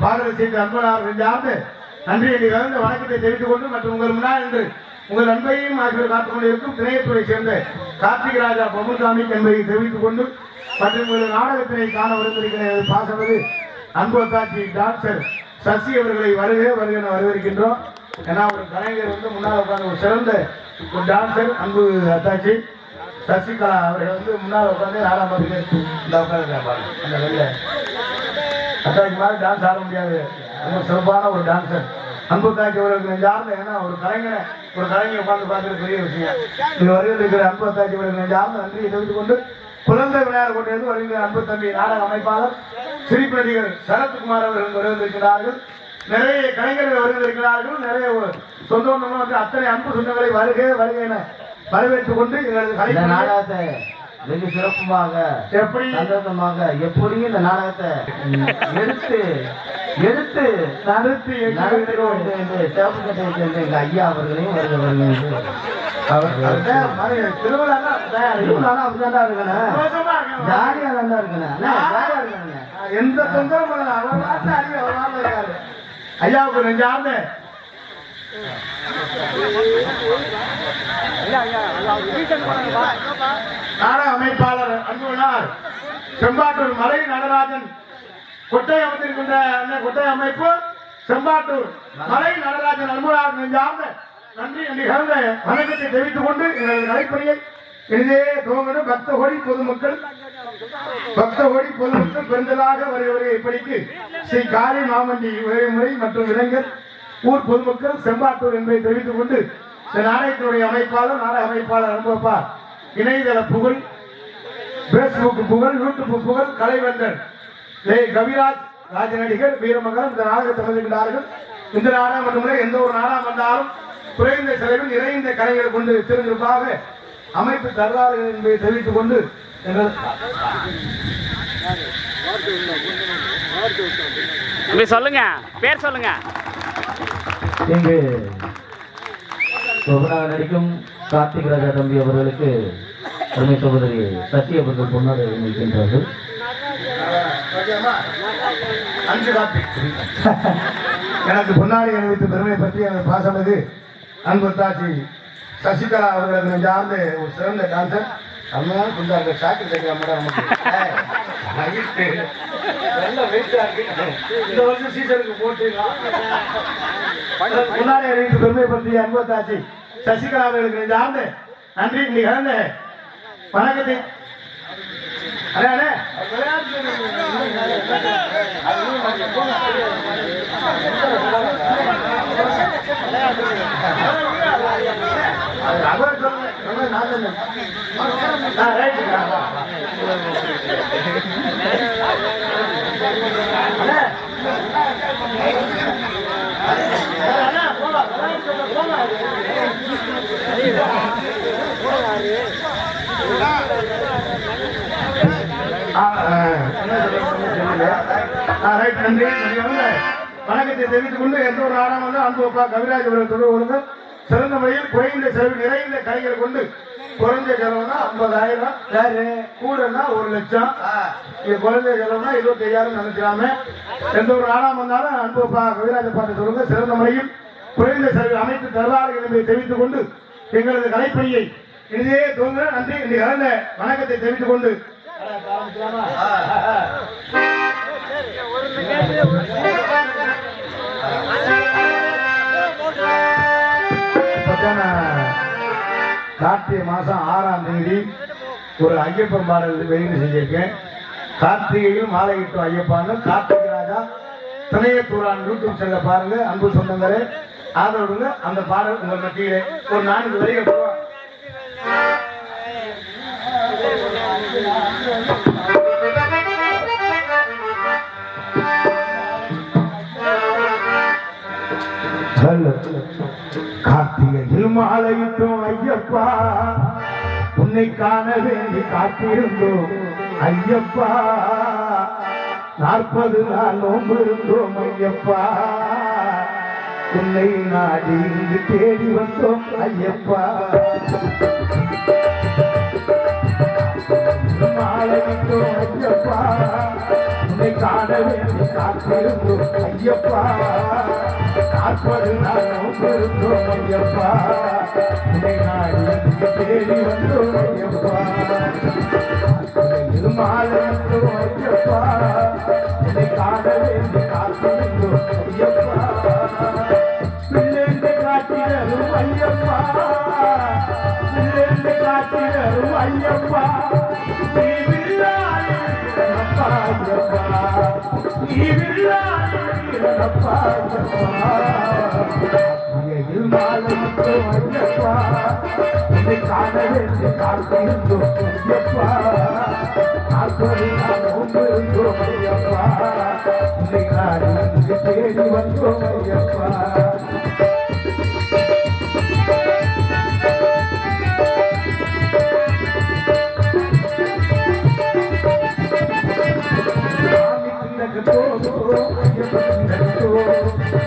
பாடலை செய்த அன்பனார் நெஞ்சார்ந்து நன்றியை கலந்த வணக்கத்தை தெரிவித்துக் கொண்டு மற்றும் உங்கள் முன்னால் என்று உங்கள் அன்பையும் ஆகியோர் காத்துக் கொண்டிருக்கும் திரையத்துறை சேர்ந்த கார்த்திக் ராஜா பமுசாமி என்பதை தெரிவித்துக் கொண்டு மற்றும் உங்கள் நாடகத்தினை காண வருந்திருக்கிறது பாசவது அன்பு காட்சி டாக்டர் சசி அவர்களை வருக வருக வரவேற்கின்றோம். ஏன்னா ஒரு கலைஞர் வந்து முன்னால் உட்கார்ந்து ஒரு சிறந்த ஒரு டான்சர் அன்பு அத்தாச்சி சசிகலா அவர்கள் வந்து முன்னால் உட்காந்து நாலாம் பாட்டுக்கு இந்த உட்காந்து அந்த வெளில அத்தாச்சி மாதிரி டான்ஸ் ஆட முடியாது. ரொம்ப சிறப்பான ஒரு டான்சர் அன்பு தாச்சி அவர்களுக்கு நெஞ்சார்ந்த ஏன்னா ஒரு கலைஞரை உட்கார்ந்து பார்க்கறது பெரிய விஷயம். இது வரையில் இருக்கிற அன்பு தாச்சி அவர்களுக்கு நெஞ்சார்ந்த நன்றியை தெரிவித்துக் கொண்டு குழந்தை விளையாட கொண்டிருந்து வருகிற அன்பு தம்பி நாடக அமைப்பாளர் சிரிப்பு நடிகர் சரத்குமார் அவர்கள் வருவதற்கிறார்கள். நிறைய கலைஞர்கள் வருவதற்கிறார்கள். நிறைய சொந்த பந்தங்களும் வந்து அத்தனை அன்பு சொந்தங்களை வருக வருக என வரவேற்றுக் கொண்டு எங்களது நாடகத்தை வெகு சிறப்புமாக எப்படி சந்தோஷமாக எப்படியும் இந்த நாடகத்தை எடுத்து எடுத்து நடத்தி நடத்துகிறோம் என்று சேவக்கட்டை சேர்ந்த எங்க ஐயா அவர்களையும் வருகிறவர்கள் திருவிழா அப்படிதான் இருக்கணும், ஜாலியா தான் இருக்கணும். எந்த தொந்தரவும் பண்ணல. அவர் நாட்டு அடி அவர் இருக்காரு. ஐயாவுக்கு நெஞ்சார்ந்த நாடக அமைப்பாளர் அன்புள்ளார் செம்பாட்டூர் மலை நடராஜன் கொட்டை அமைத்திருக்கின்ற கொட்டை அமைப்பு செம்பாட்டூர் மலை நடராஜன் அன்புள்ளார் நெஞ்சார்ந்த நன்றி நிகழ்ந்த வணக்கத்தை தெரிவித்துக் கொண்டு எங்களது நடைப்பணியை இனிதே துவங்கணும். பக்த கோடி பொதுமக்கள் பெருந்தலாக வருவரை இப்படிக்கு ஸ்ரீ காளி மாமண்டி உரைமுறை மற்றும் இளைஞர் ஊர் பொதுமக்கள் செம்பாட்டூர் என்பதை தெரிவித்துக் கொண்டு இந்த நாடகத்தினுடைய நாடக அமைப்பாளர் அனுபவப்பா இணையதள புகழ், பேஸ்புக் புகழ், யூடியூப் புகழ், கலைவந்தர் கவிராஜ் ராஜநடிகர் வீரமங்கலம் இந்த நாடகத்தை வந்திருக்கிறார்கள். இந்த நாடகம் மட்டுமில்லை, எந்த ஒரு நாடகம் வந்தாலும் குறைந்த செலவில் நிறைந்த கலைகளை கொண்டு திருநிற்பாக அமைப்பு தருவார்கள் என்பதை தெரிவித்துக் கொண்டு சொல்லுங்க, பேர் சொல்லுங்க. இங்கு நடிக்கும் கார்த்திக் ராஜா தம்பி அவர்களுக்கு அருமை சகோதரி சசி அவர்கள் பொன்னாடை அணிவிக்கின்றார்கள். எனக்கு பொன்னாடை அணிவித்த பெருமை பற்றி எனக்கு பாசமிகு அன்பு தாட்சி சசிகலா அவர்களுக்கு நெஞ்சார்ந்த ஒரு சிறந்த டான்சர். அம்மையான குண்டாங்க சாக்கெட் தைக்கிற மாதிரி நமக்கு நல்ல வெயிட்டா இருக்கு. இந்த வருஷம் சீசனுக்கு போட்டு முன்னாடி அறிவித்து பெருமைப்படுத்திய அன்பு தாட்சி சசிகலா அவர்களுக்கு நெஞ்சார்ந்த நன்றி நிகழ்ந்த வணக்கத்தை. அண்ணே அண்ணே அவர் சொல்லுங்க, நான் வணக்கத்தை தெரிவித்துக் கொண்டு எந்த ஒரு நாடாக வந்து அன்புப்பா கவிராஜ் அவர்கள் தொடர்பு கொள்ளுங்கள். சிறந்த முறையில் குறைந்த செலவு நிறைந்த கலைகளை கொண்டு குறைஞ்ச செலவுனா 50,000, கூடனா 1,00,000, இது குறைஞ்ச செலவுனா 25,000 நினைக்கிறாம. எந்த ஒரு நாடாக வந்தாலும் அன்புப்பா கவிராஜ பாட்டு சொல்லுங்க. சிறந்த முறையில் குறைந்த செலவில் அமைத்து தருவார்கள் என்பதை தெரிவித்துக் கொண்டு எங்களது கலைப்பணியை இனிதே தோன்ற நன்றி கலந்த வணக்கத்தை தெரிவித்துக் கொண்டு கார்த்திகை மாசம் 6ஆம் தேதி ஒரு ஐயப்பன் பாடல் வெளியீடு செஞ்சிருக்கேன். கார்த்திகையில் மாலையிட்டும் ஐயப்பான்னு கார்த்திகை ராஜா துணையத்தூரான் யூடியூப் சேனல பாருங்க. அன்பு சொந்தங்களே ஆதரவுங்க. அந்த பாடல் உங்கள் மத்தியிலே ஒரு 4 வரிகள் கார்த்திகையில் மாலையிட்டோம் ஐயப்பா, உன்னை காண வேண்டி காத்திருந்தோம் ஐயப்பா, 40 நாள் நோன்பு இருந்தோம் ஐயப்பா, உன்னை நாடி இங்கு தேடி வந்தோம் ஐயப்பா. மாலையிட்டோம் ஐயப்பா, உன்னை காண வேண்டி காத்திருந்தோம் ஐயப்பா, 40 நாள் நோன்பு இருந்தோம் ஐயப்பா, உன்னை நாடி இங்கு தேடி வந்தோம் ஐயப்பா. மாலையிட்டோம் ஐயப்பா, உன்னை காண வேண்டி காத்திருந்தோம் ஐயப்பா, பிள்ளைந்து காட்டினரும் ஐயப்பா, பிள்ளைந்து காட்டினரும் ஐயப்பா, நீ வில்லாயிரப்பா ஐயப்பா, நீ வில்லாயிரப்பா ஐயப்பா. மாலையிட்டோம் ஐயப்பா, உன்னை காண வேண்டி காத்திருந்தோம் ஐயப்பா, 40 நாள் நோன்பு இருந்தோம் ஐயப்பா, உன்னை நாடி இங்கு தேடி வந்தோம் ஐயப்பா.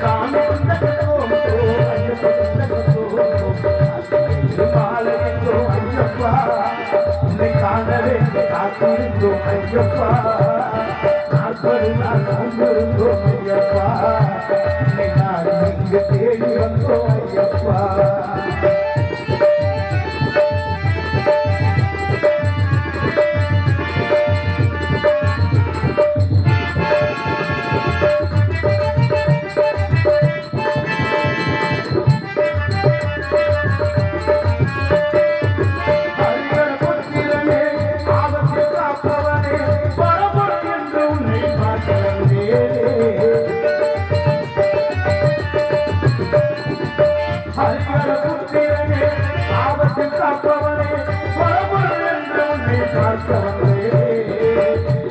சாமி ஐயப்பா நாற்பது நாள் நோம்பிருந்தோம் ஐயப்பா நாடு இங்கு தேடி வந்தோம் ஐயப்பா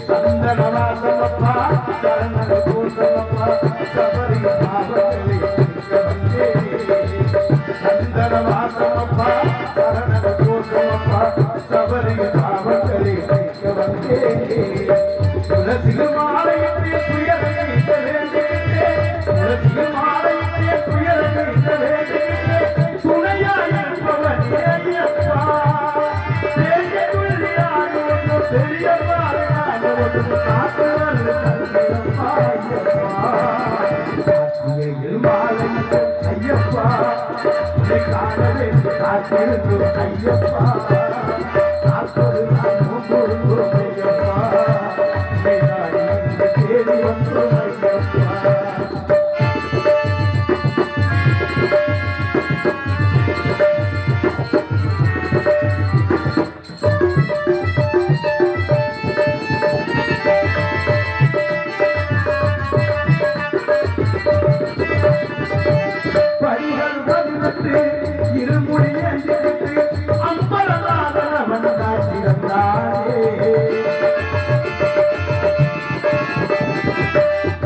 சந்தனவாசமப்பா சரண பூசமப்பா சபரி பாவங்களை வந்தே சந்தனவாசமப்பா சரண பூசமப்பா சபரி பாவங்களை வந்தே துளசிகள் மாலையிட்டு துயரை நீக்க வேண்டிய துளசிகள் மாலையிட்டு துயரை நீக்க வேண்டிய துணையாய் இருப்பவன் ஐயப்பா ஐயப்பா காணவே காத்திருந்து ஐயப்பா காப்பது நான் பொருந்தோம் ஐயப்பா தேடி வந்தோம் ஐயப்பா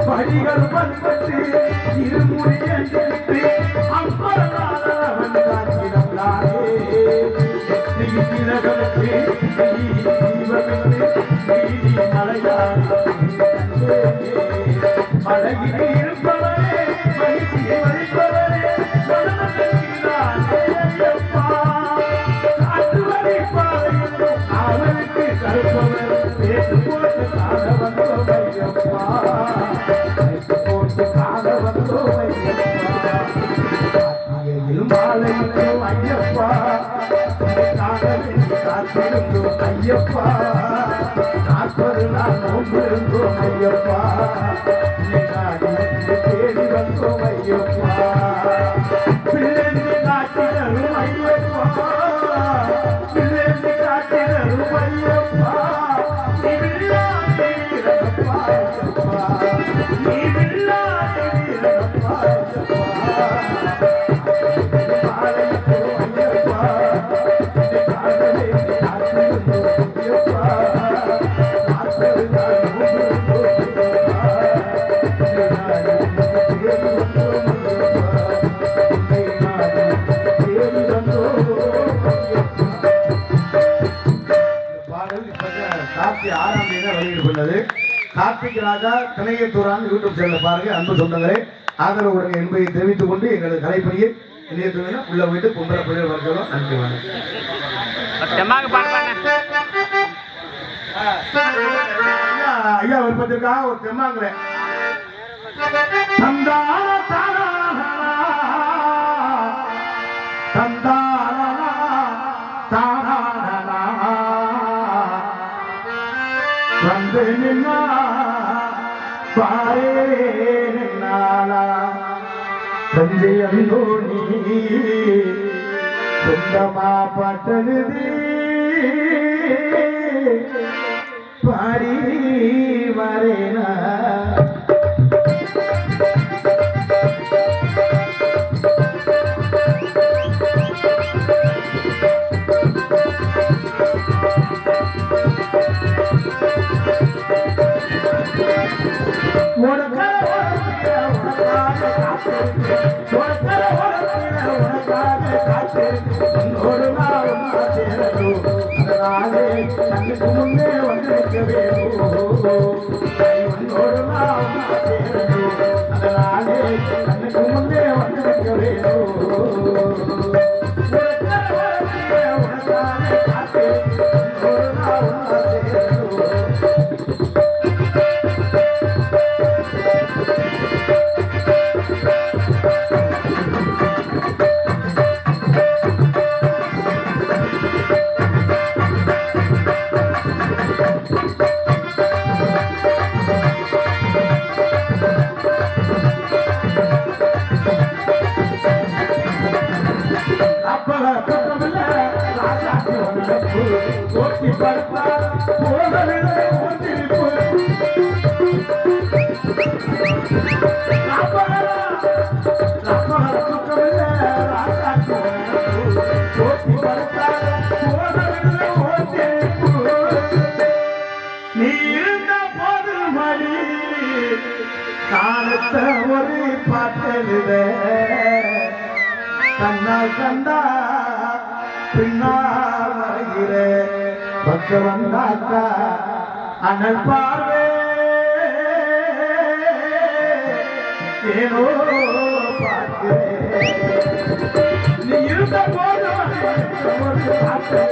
படிகள் பண்பட்டு இருமுடியெடுத்து அம்பரநாதவன் காத்திருந்தாரே திலகனுக்கு நீதி மலையாளி மலையில் இருப்பவரே மகிழ்ச்சியை வலிப்பவரே காற்றுவரை பாதையில் அவனுக்கு கருப்பவர் பேசு போட்டு காண வந்தோம் ஐயப்பா போட்டு காண வந்தோம் ஐயப்பா மாலையிலும் ஐயப்பா காத்திருந்தோம் ஐயப்பா நாற்பது நாள் நோம்பிருந்தோம் ஐயப்பா தேடி வந்தோம் ஐயப்பா பிள்ளைந்து காட்டினரும் ஐயப்பா பிள்ளைந்து காட்டினரும் ஐயப்பா கார்த்திக் ராஜா கனையத்தூரான் யூடியூப் சேனல் பாருங்க அன்பு சொந்தங்களே ஆதரவு உடைய என்பதை தெரிவித்துக் கொண்டு எங்களது கலைப்பணியை இணையத்துடன் உள்ள போயிட்டு பொம்பளை பிள்ளைகள் வரைக்கும் நன்றி ஐயா விருப்பத்திற்காக ஒரு தெம்மாங்களே வந்து நின்னா பாரே நின்னாலா தஞ்சை அந்தோணி சொந்தமா பட்டழுதி பாடி வரேனா கண்ணுக்கு முன்னே வந்து அதனாலே கண்ணுக்கு முன்னே வந்து ஓட்டி படுத்தா போதவில்லை ஒன்றிருப்பு ஓட்டி படுத்தா போதவில்லை ஒன்றிருப்பு நீ இருந்த போது மணி காலத்த ஒரு பாட்டெழுத கண்ணால் கண்டா பின்னால் வருகிற பக்க வந்தாக்கா அனல் பார்வே ஏனோ பார்க்கிறேன் நீ இருந்த போது ஒரு பாட்டு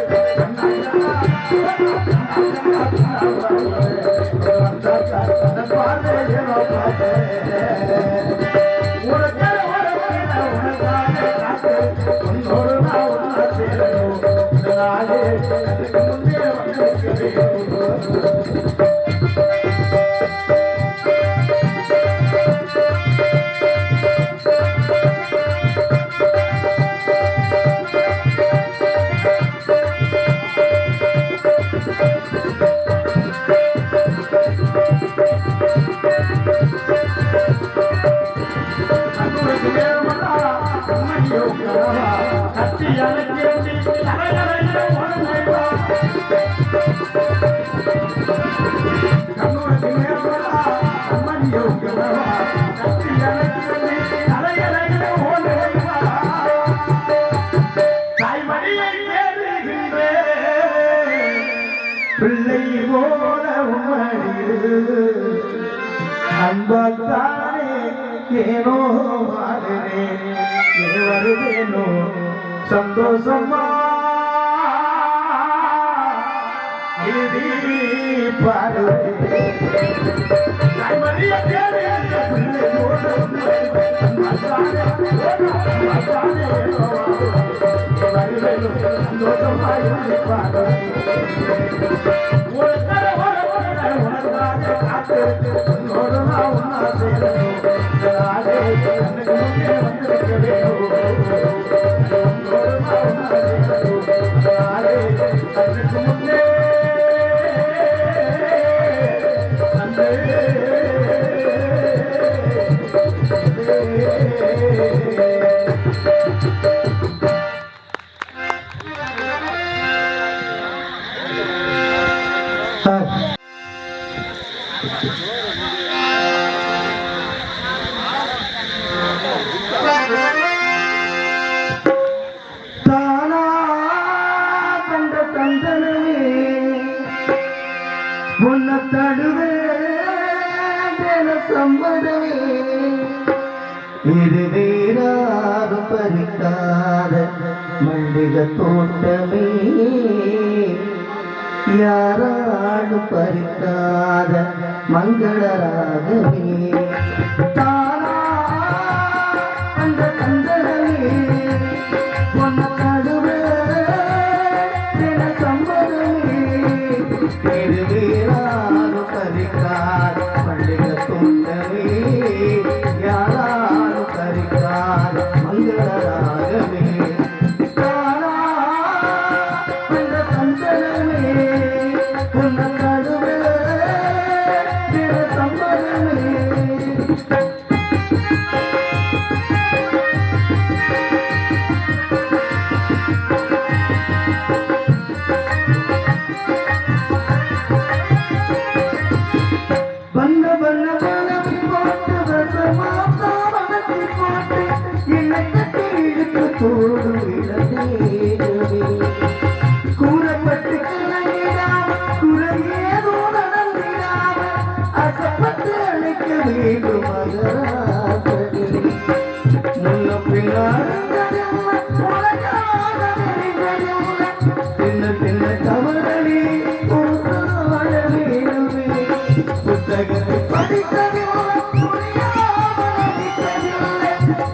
பிள்ளை போல அன்பாலே ஏனோ வருவேனோ சந்தோஷமா இது வேறாரும் பறிக்காத மல்லிகை தோட்டமே யாராலும் பறிக்காத மங்களராகவே தானா அந்த கந்தனமே பொன்ன கடுவே என சம்மதமே இது வேறாரும் பறிக்காத மல்லிகை தோட்டமே யாராலும் பறிக்காத மங்களராகவே தானா அந்த கந்தனமே பொன்ன கடுவே என சம்மதமே வண்ண வண்ண வனவி போட்டு வசமாத்தா வனத்தி போட்டு என்னை கட்டி இழுத்து தோடு விடதேவே கூறப்பட்டு கலங்கிடாம குறையேதோ நடந்திடாம அசப்பட்டு அழைக்க வேண்டும் மகராசனே முன்ன பின்னாடி சின்ன சின்ன தவறே ஒரு வாழ வேணுமே புத்தகத்தை படித்ததில்லை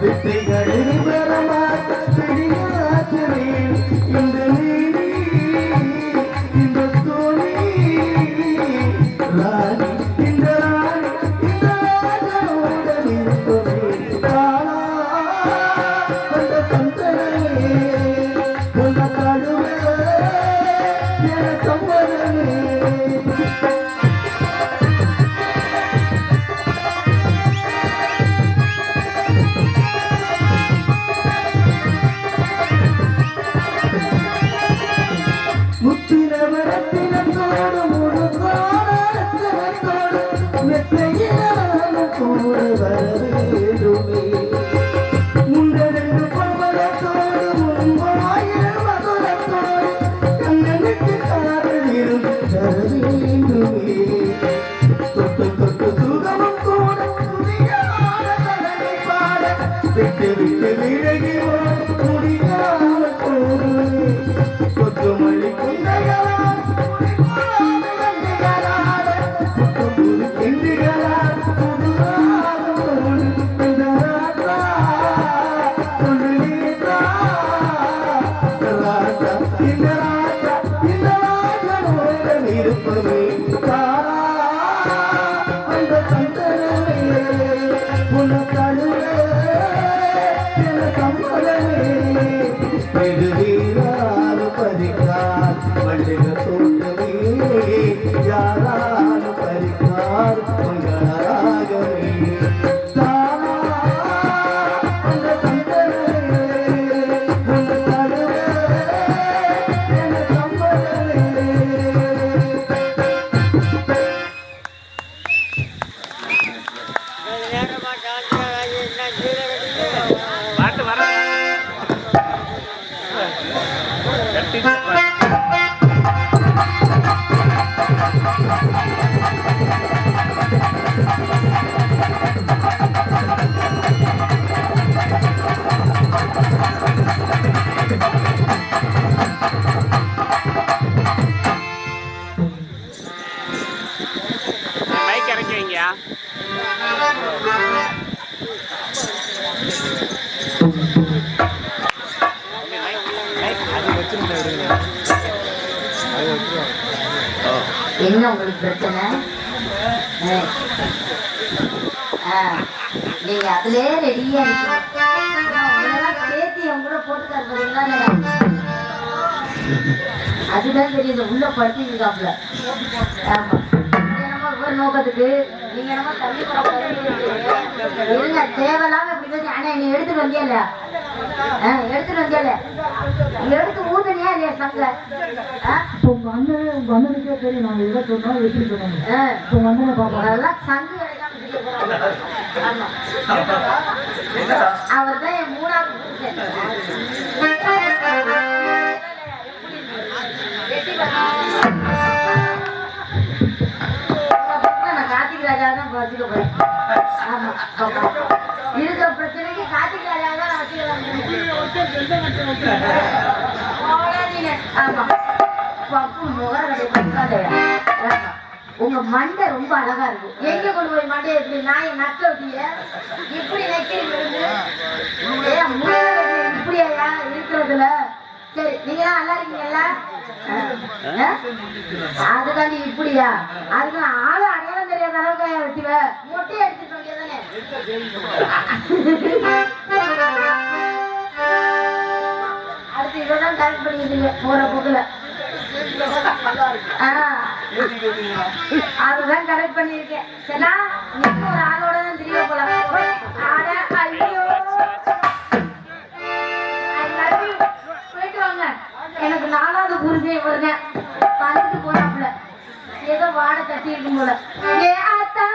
வித்தைகளில் பெறமாட்ட பிடியாச்சவே இந்த நீதி இந்த தோழி ராணி இந்த ராணி இந்த ராஜாவுடன் இருப்பவே காலா அந்த சந்தனமே உள்ள கடுவே என்ன உங்களுக்கு பிரச்சனை? நீங்க அதுலயே ரெடியா சேர்த்து என் கூட போட்டு தருவீங்களா? அதுதான் தெரியுது, உள்ள படுத்திருக்காப்ல. ஆமா, ஒரு நோக்கத்துக்கு நீங்க என்னமோ தள்ளி இருங்க, தேவையில்லாம இப்படி பேசி. ஆனா நீ எடுத்துட்டு வந்தியா இல்லையா? எடுத்துட்டு வந்தியா இல்லையா? எடுத்து ஊதனியா இல்லையா சங்கல? உங்க அண்ணனுக்கே தெரியும் நாங்க எதை சொன்னோம் எப்படி சொன்னோம். உங்க அண்ணனை பாப்போம். அதெல்லாம் சங்கு கிடைக்காம செய்ய போறாங்க. ஆமா, அவர் தான் என் மூணாவது நான் கார்த்திக் ராஜா தான் வச்சுக்க போறேன். ஆமா, இருக்கிற பிரச்சனைக்கு கார்த்திக் ராஜா தான் நான் வச்சுக்கலாம். ஆமா, பப்பு முகர கிடையாது. உங்க மண்டை ரொம்ப அழகா இருக்கு. எங்க கொண்டு போய் மண்டை எப்படி நாயை நக்க வச்சீங்க? இப்படி நக்கிறீங்க இப்படியா இருக்கிறதுல? சரி, நீங்க தான் நல்லா இருக்கீங்கல்ல? அதுக்காண்டி இப்படியா? அதுக்கு ஆளு அடையாளம் தெரியாத அளவுக்கு வச்சுவ மொட்டையை எடுத்துட்டு வேண்டியதானே? அடுத்து இதான் கரெக்ட் பண்ணிக்கிட்டீங்க போற போக்குல. அதுதான் கரெக்ட் பண்ணிருக்கேன். சரினா நீங்க ஒரு ஆளோட தான் தெரிய போல. ஐயோ, போயிட்டு வாங்க. எனக்கு 4வது புரிஞ்சே வருங்க வந்துட்டு போனாப்புல ஏதோ வாடை தட்டி இருக்கும் போல. ஏ ஆத்தா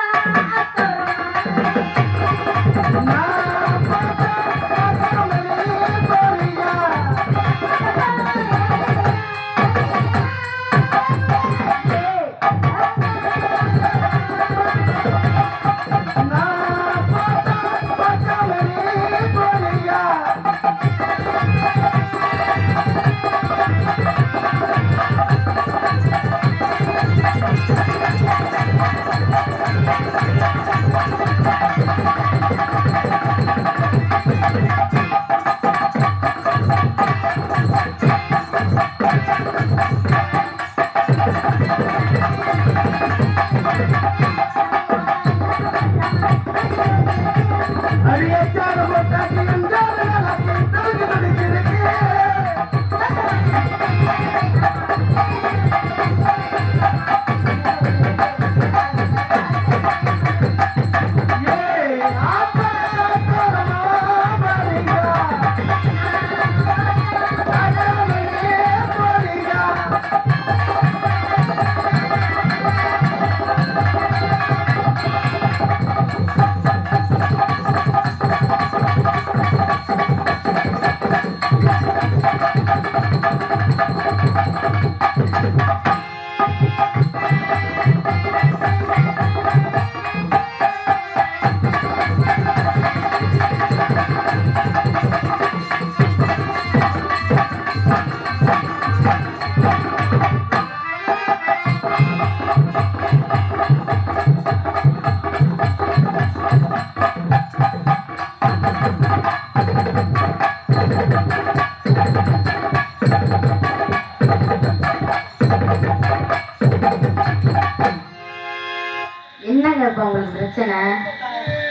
என்னங்க இப்ப உங்களுக்கு பிரச்சனை?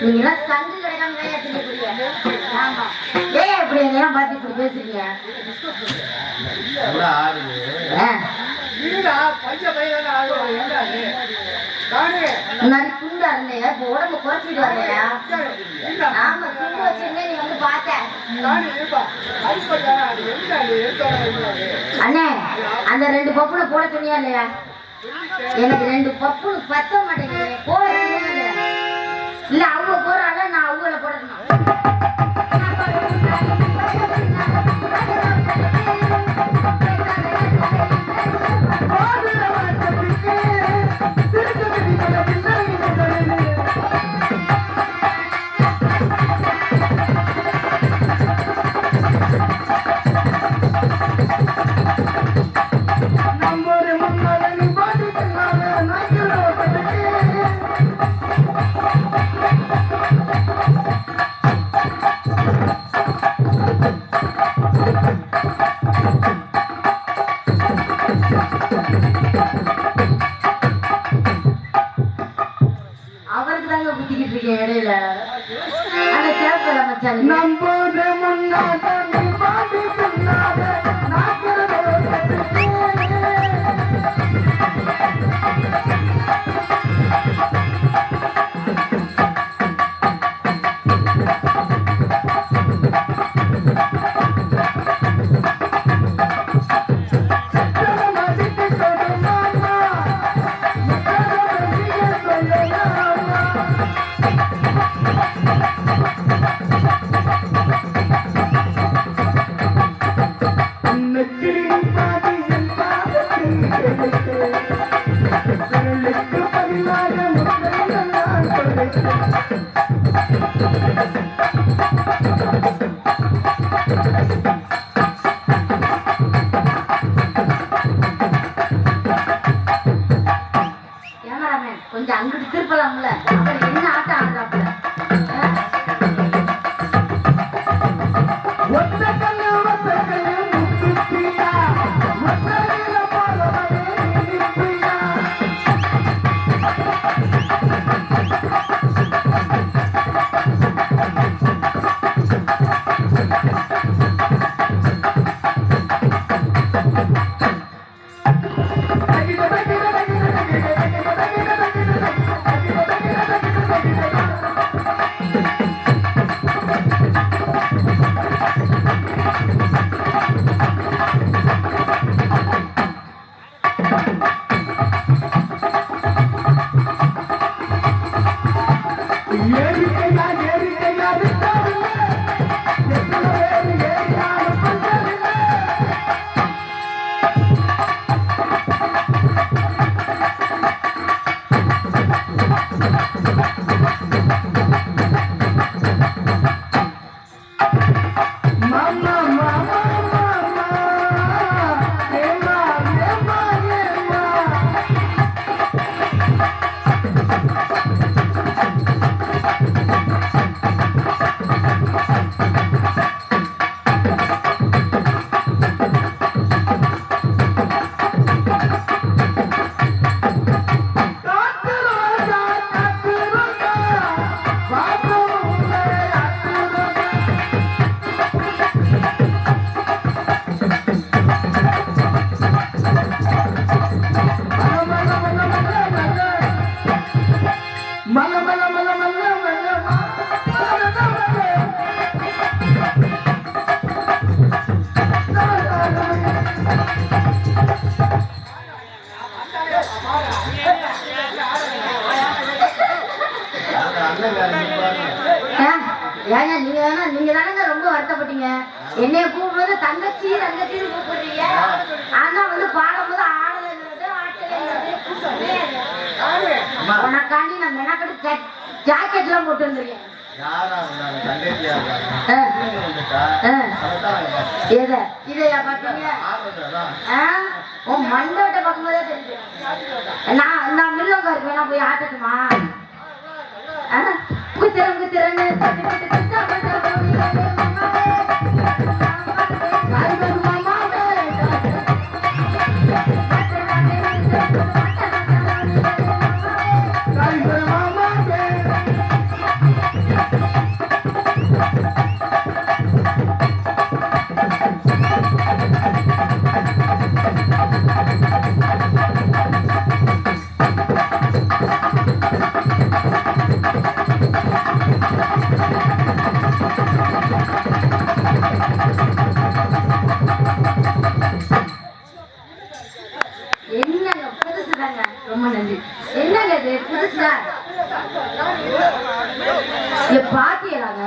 நீங்க எல்லாம் சங்கு கிடைக்காம ஆமா, ஏன் இப்படி எல்லாம் பார்த்து இப்படி பேசுறீங்க? முன்னாடி துண்டா இருந்தையா, இப்ப உடம்பு குறைச்சிட்டு வரலையா? ஆமா, துண்டு வச்சிருந்தே நீ வந்து பார்த்த. அண்ணே, அந்த 2 பப்புல போட சொன்னியா இல்லையா? எனக்கு 2 பப்பு பத்த மாட்டேங்குது. போட இல்ல, அவங்க போறால நான் அவங்கள போடணும். இடையில அந்த சேப்பல மச்சான் நம்போது முன்னாத நீ பாடி சொன்னாத கொஞ்சம் அங்கிட்டு திருப்பலாம்ல அவர் என்ன ஆட்டம் ஆடுறாப்புல ஏங்க நீங்க தானங்க ரொம்ப வருத்தப்பட்டீங்க என்னைய கூப்பிடுறது தங்கச்சி தங்கச்சின்னு கூப்பிடுறீங்க ஆனா வந்து பாடும்போது உனக்காண்டி நான் மெனக்கட்டு ஜாக்கெட் எல்லாம் போட்டு வந்துருக்கேன் இதையா பாத்தீங்க உன் மண்டோட்ட பார்க்கும்போதே தெரிஞ்சு நான் மில்லோங்க இருக்கேன் போய் ஆட்டட்டுமா குத்திரன்னு என்னங்க புதுசு தாங்க ரொம்ப நன்றி என்னங்க இது புதுசா பாத்தியலாங்க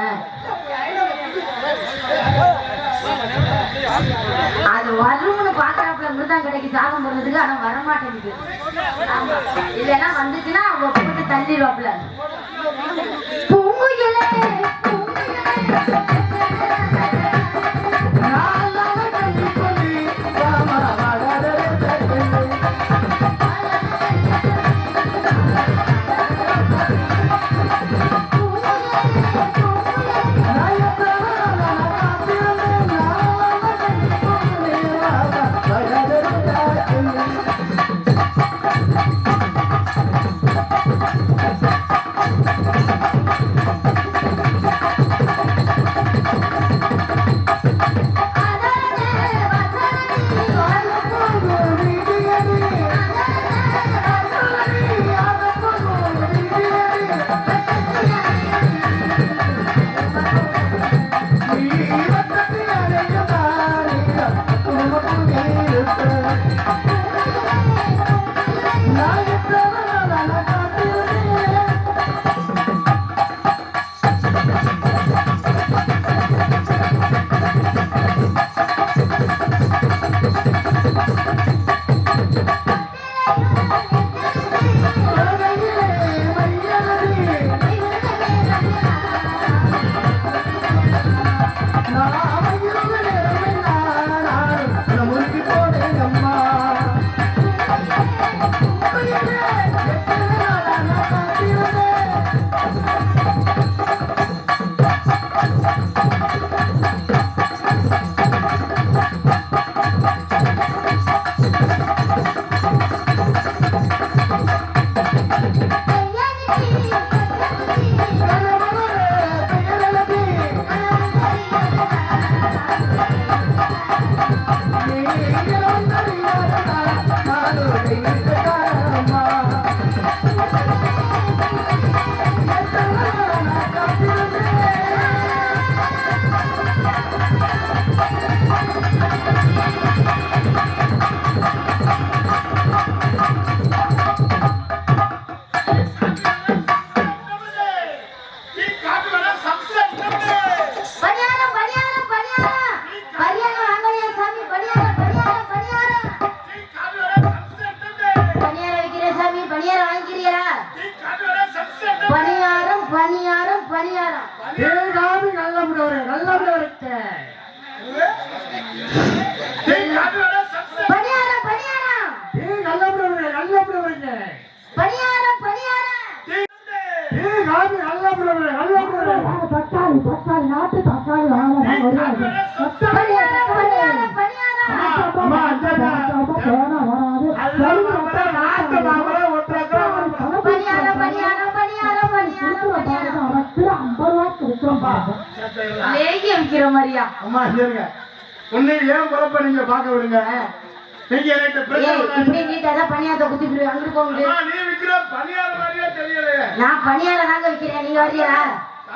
அது வரும்னு பாக்குறாப்புல மிருதான் கிடைக்கு சாதம் போடுறதுக்கு ஆனா வரமாட்டேங்குது இல்லைன்னா வந்துச்சுன்னா அவங்க போட்டு தள்ளிடுவாப்புல பணியாரம் தேகாது நல்லபடியவரே நல்லபடியவரே பணியாரம் பணியாரம் நல்லபடியவரே நல்லபடியவரே பணியாரம் பணியாரம் தேகாது நல்லபடியவரே நல்லபடியவரே தக்காளி தக்காளி நாட்டு தக்காளி வாங்க பணியாரம் பணியாரம் பணியாரம் அம்மா அஞ்சா பணியாரம் பணியாரம் பணியாரம் பணியாரம் லேகி வைக்கிற மாதிரியா அம்மா சரிங்க உன்னை ஏன் குழப்ப நீங்க பார்க்க விடுங்க நீங்க எனக்கு பிரச்சனை இப்படி நீட்டாதான் பணியாரத்தை குத்திட்டு அங்கிட்டு போகுது அம்மா, நீ விக்கிற பணியார மாதிரியே தெரியலையே நான் பணியாரம் தாங்க வைக்கிறேன் நீங்க வர்றீங்களா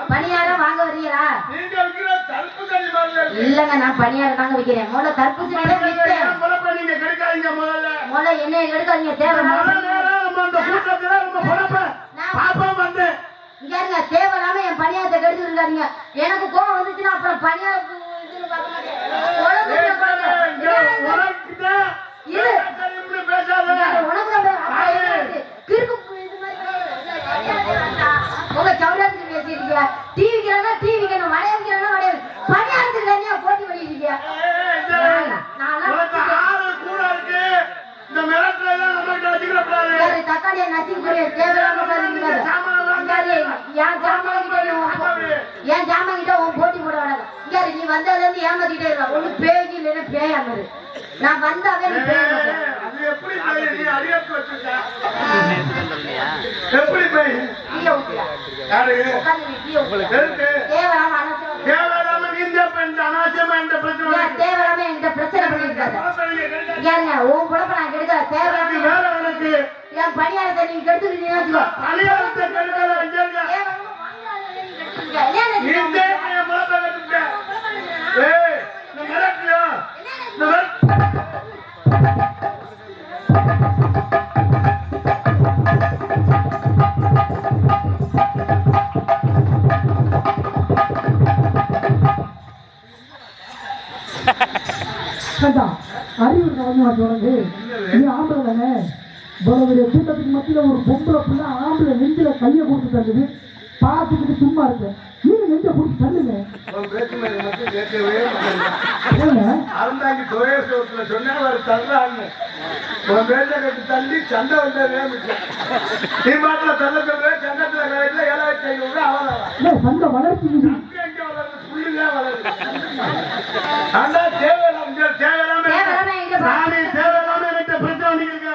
பணியாரம் வாங்க வர்றீங்களா நீங்க விக்கிற தடுப்பு தண்ணி மாதிரியே இருக்கு. இல்லங்க நான் பணியாரம் தாங்க வைக்கிறேன் முதல்ல தர்பூசணி வித்தேன் ஏன் குழப்ப நீங்க கிடைக்காதீங்க முதல்ல முதல்ல என்ன எடுக்காதீங்க தேவை மழை நேரம் நம்ம அந்த கூட்டத்துல நம்ம குழப்ப பாப்பா வந்து இங்க இருங்க தேவையில்லாம என் பணியாரத்தை கெடுத்து இருக்காதீங்க எனக்கு கோவம் வந்துச்சுன்னா அப்புறம் பணியாரம் இதுன்னு பார்க்க மாட்டேன் உனக்கு ஏய், என்ன பாருங்க. இங்க உனக்கிட்ட இரு. தெரியும்னு பேசாத உனக்கு அப்பா என்ன இருக்கு? கிறுக்கு இது மாதிரி உங்க சௌராத்துக்கு பேசிருக்கீங்க டிவிக்கிறாங்க டிவிக்கு வடைய வைக்கிறாங்க வடைய பணியாரத்துக்கு தனியா போட்டி பண்ணிருக்கீங்க உனக்கு ஆறு கூட இருக்கு இந்த மிரட்டல எல்லாம் நம்ம கிட்ட வச்சுக்கிற கூடாது தக்காளியை நசிக்கூடிய தேவையில்லாம பாருங்க என் ஜாமான் கிட்ட உன் போட்டி போட வேணாம் இங்க நீ வந்ததுல இருந்து ஏமாத்திட்டே இருக்க ஒண்ணு பேய் இல்லைன்னா பேயாமரு நான் வந்தாவே நீ பேய மாட்டேன் அது எப்படி பேய் நீ அறியத்து வச்சிருக்க எப்படி பேய் கீழே ஊத்துறா யாரு உட்கார்ந்து கீழே ஊத்துறா எதுக்கு தேவையில்லாம அனாவசியமா தேவையில்லாம நீங்க இந்த அனாவசியமா இந்த பிரச்சனை தேவையில்லாம என்கிட்ட பிரச்சனை பண்ணிருக்காத ஏங்க உன் குழப்ப நான் கெடுக்க தேவையில்லாம வேற உனக்கு என் பணியாரத்தை நீங்க கெடுத்துக்கிட்டீங்கன்னா பணியாரத்தை கெடுக்கல வச்சிருக்க நீ தேவைய முளப்ப கட்டுக்க ஏய் இந்த மிரட்டியா இந்த அறிவு கவனமா சொல்றது நீ ஆம்பளை தானே இவ்வளவு கூட்டத்துக்கு மத்தியில ஒரு பொம்பளை புள்ள ஆம்பளை நெஞ்சில கையை கொடுத்து தள்ளுது பார்த்துக்கிட்டு சும்மா இருக்கு நீங்க நெஞ்ச கொடுத்து தள்ளுங்க அருந்தாங்கி துவையத்துல சொன்னா அவர் தள்ளுறாங்க உன் பேச்ச கட்டி தள்ளி சண்டை வந்ததே மிச்சம் நீ பாட்டுல தள்ள சொல்ற சண்டத்துல கடையில 7500 அவன் சண்டை வளர்ச்சி நிதி எங்க வளருது புள்ளிதான் வளருது ஆனா தேவையில்லாம நானே தேவையில்லாம எனக்கு பிரச்சனை பண்ணிக்கிறீங்க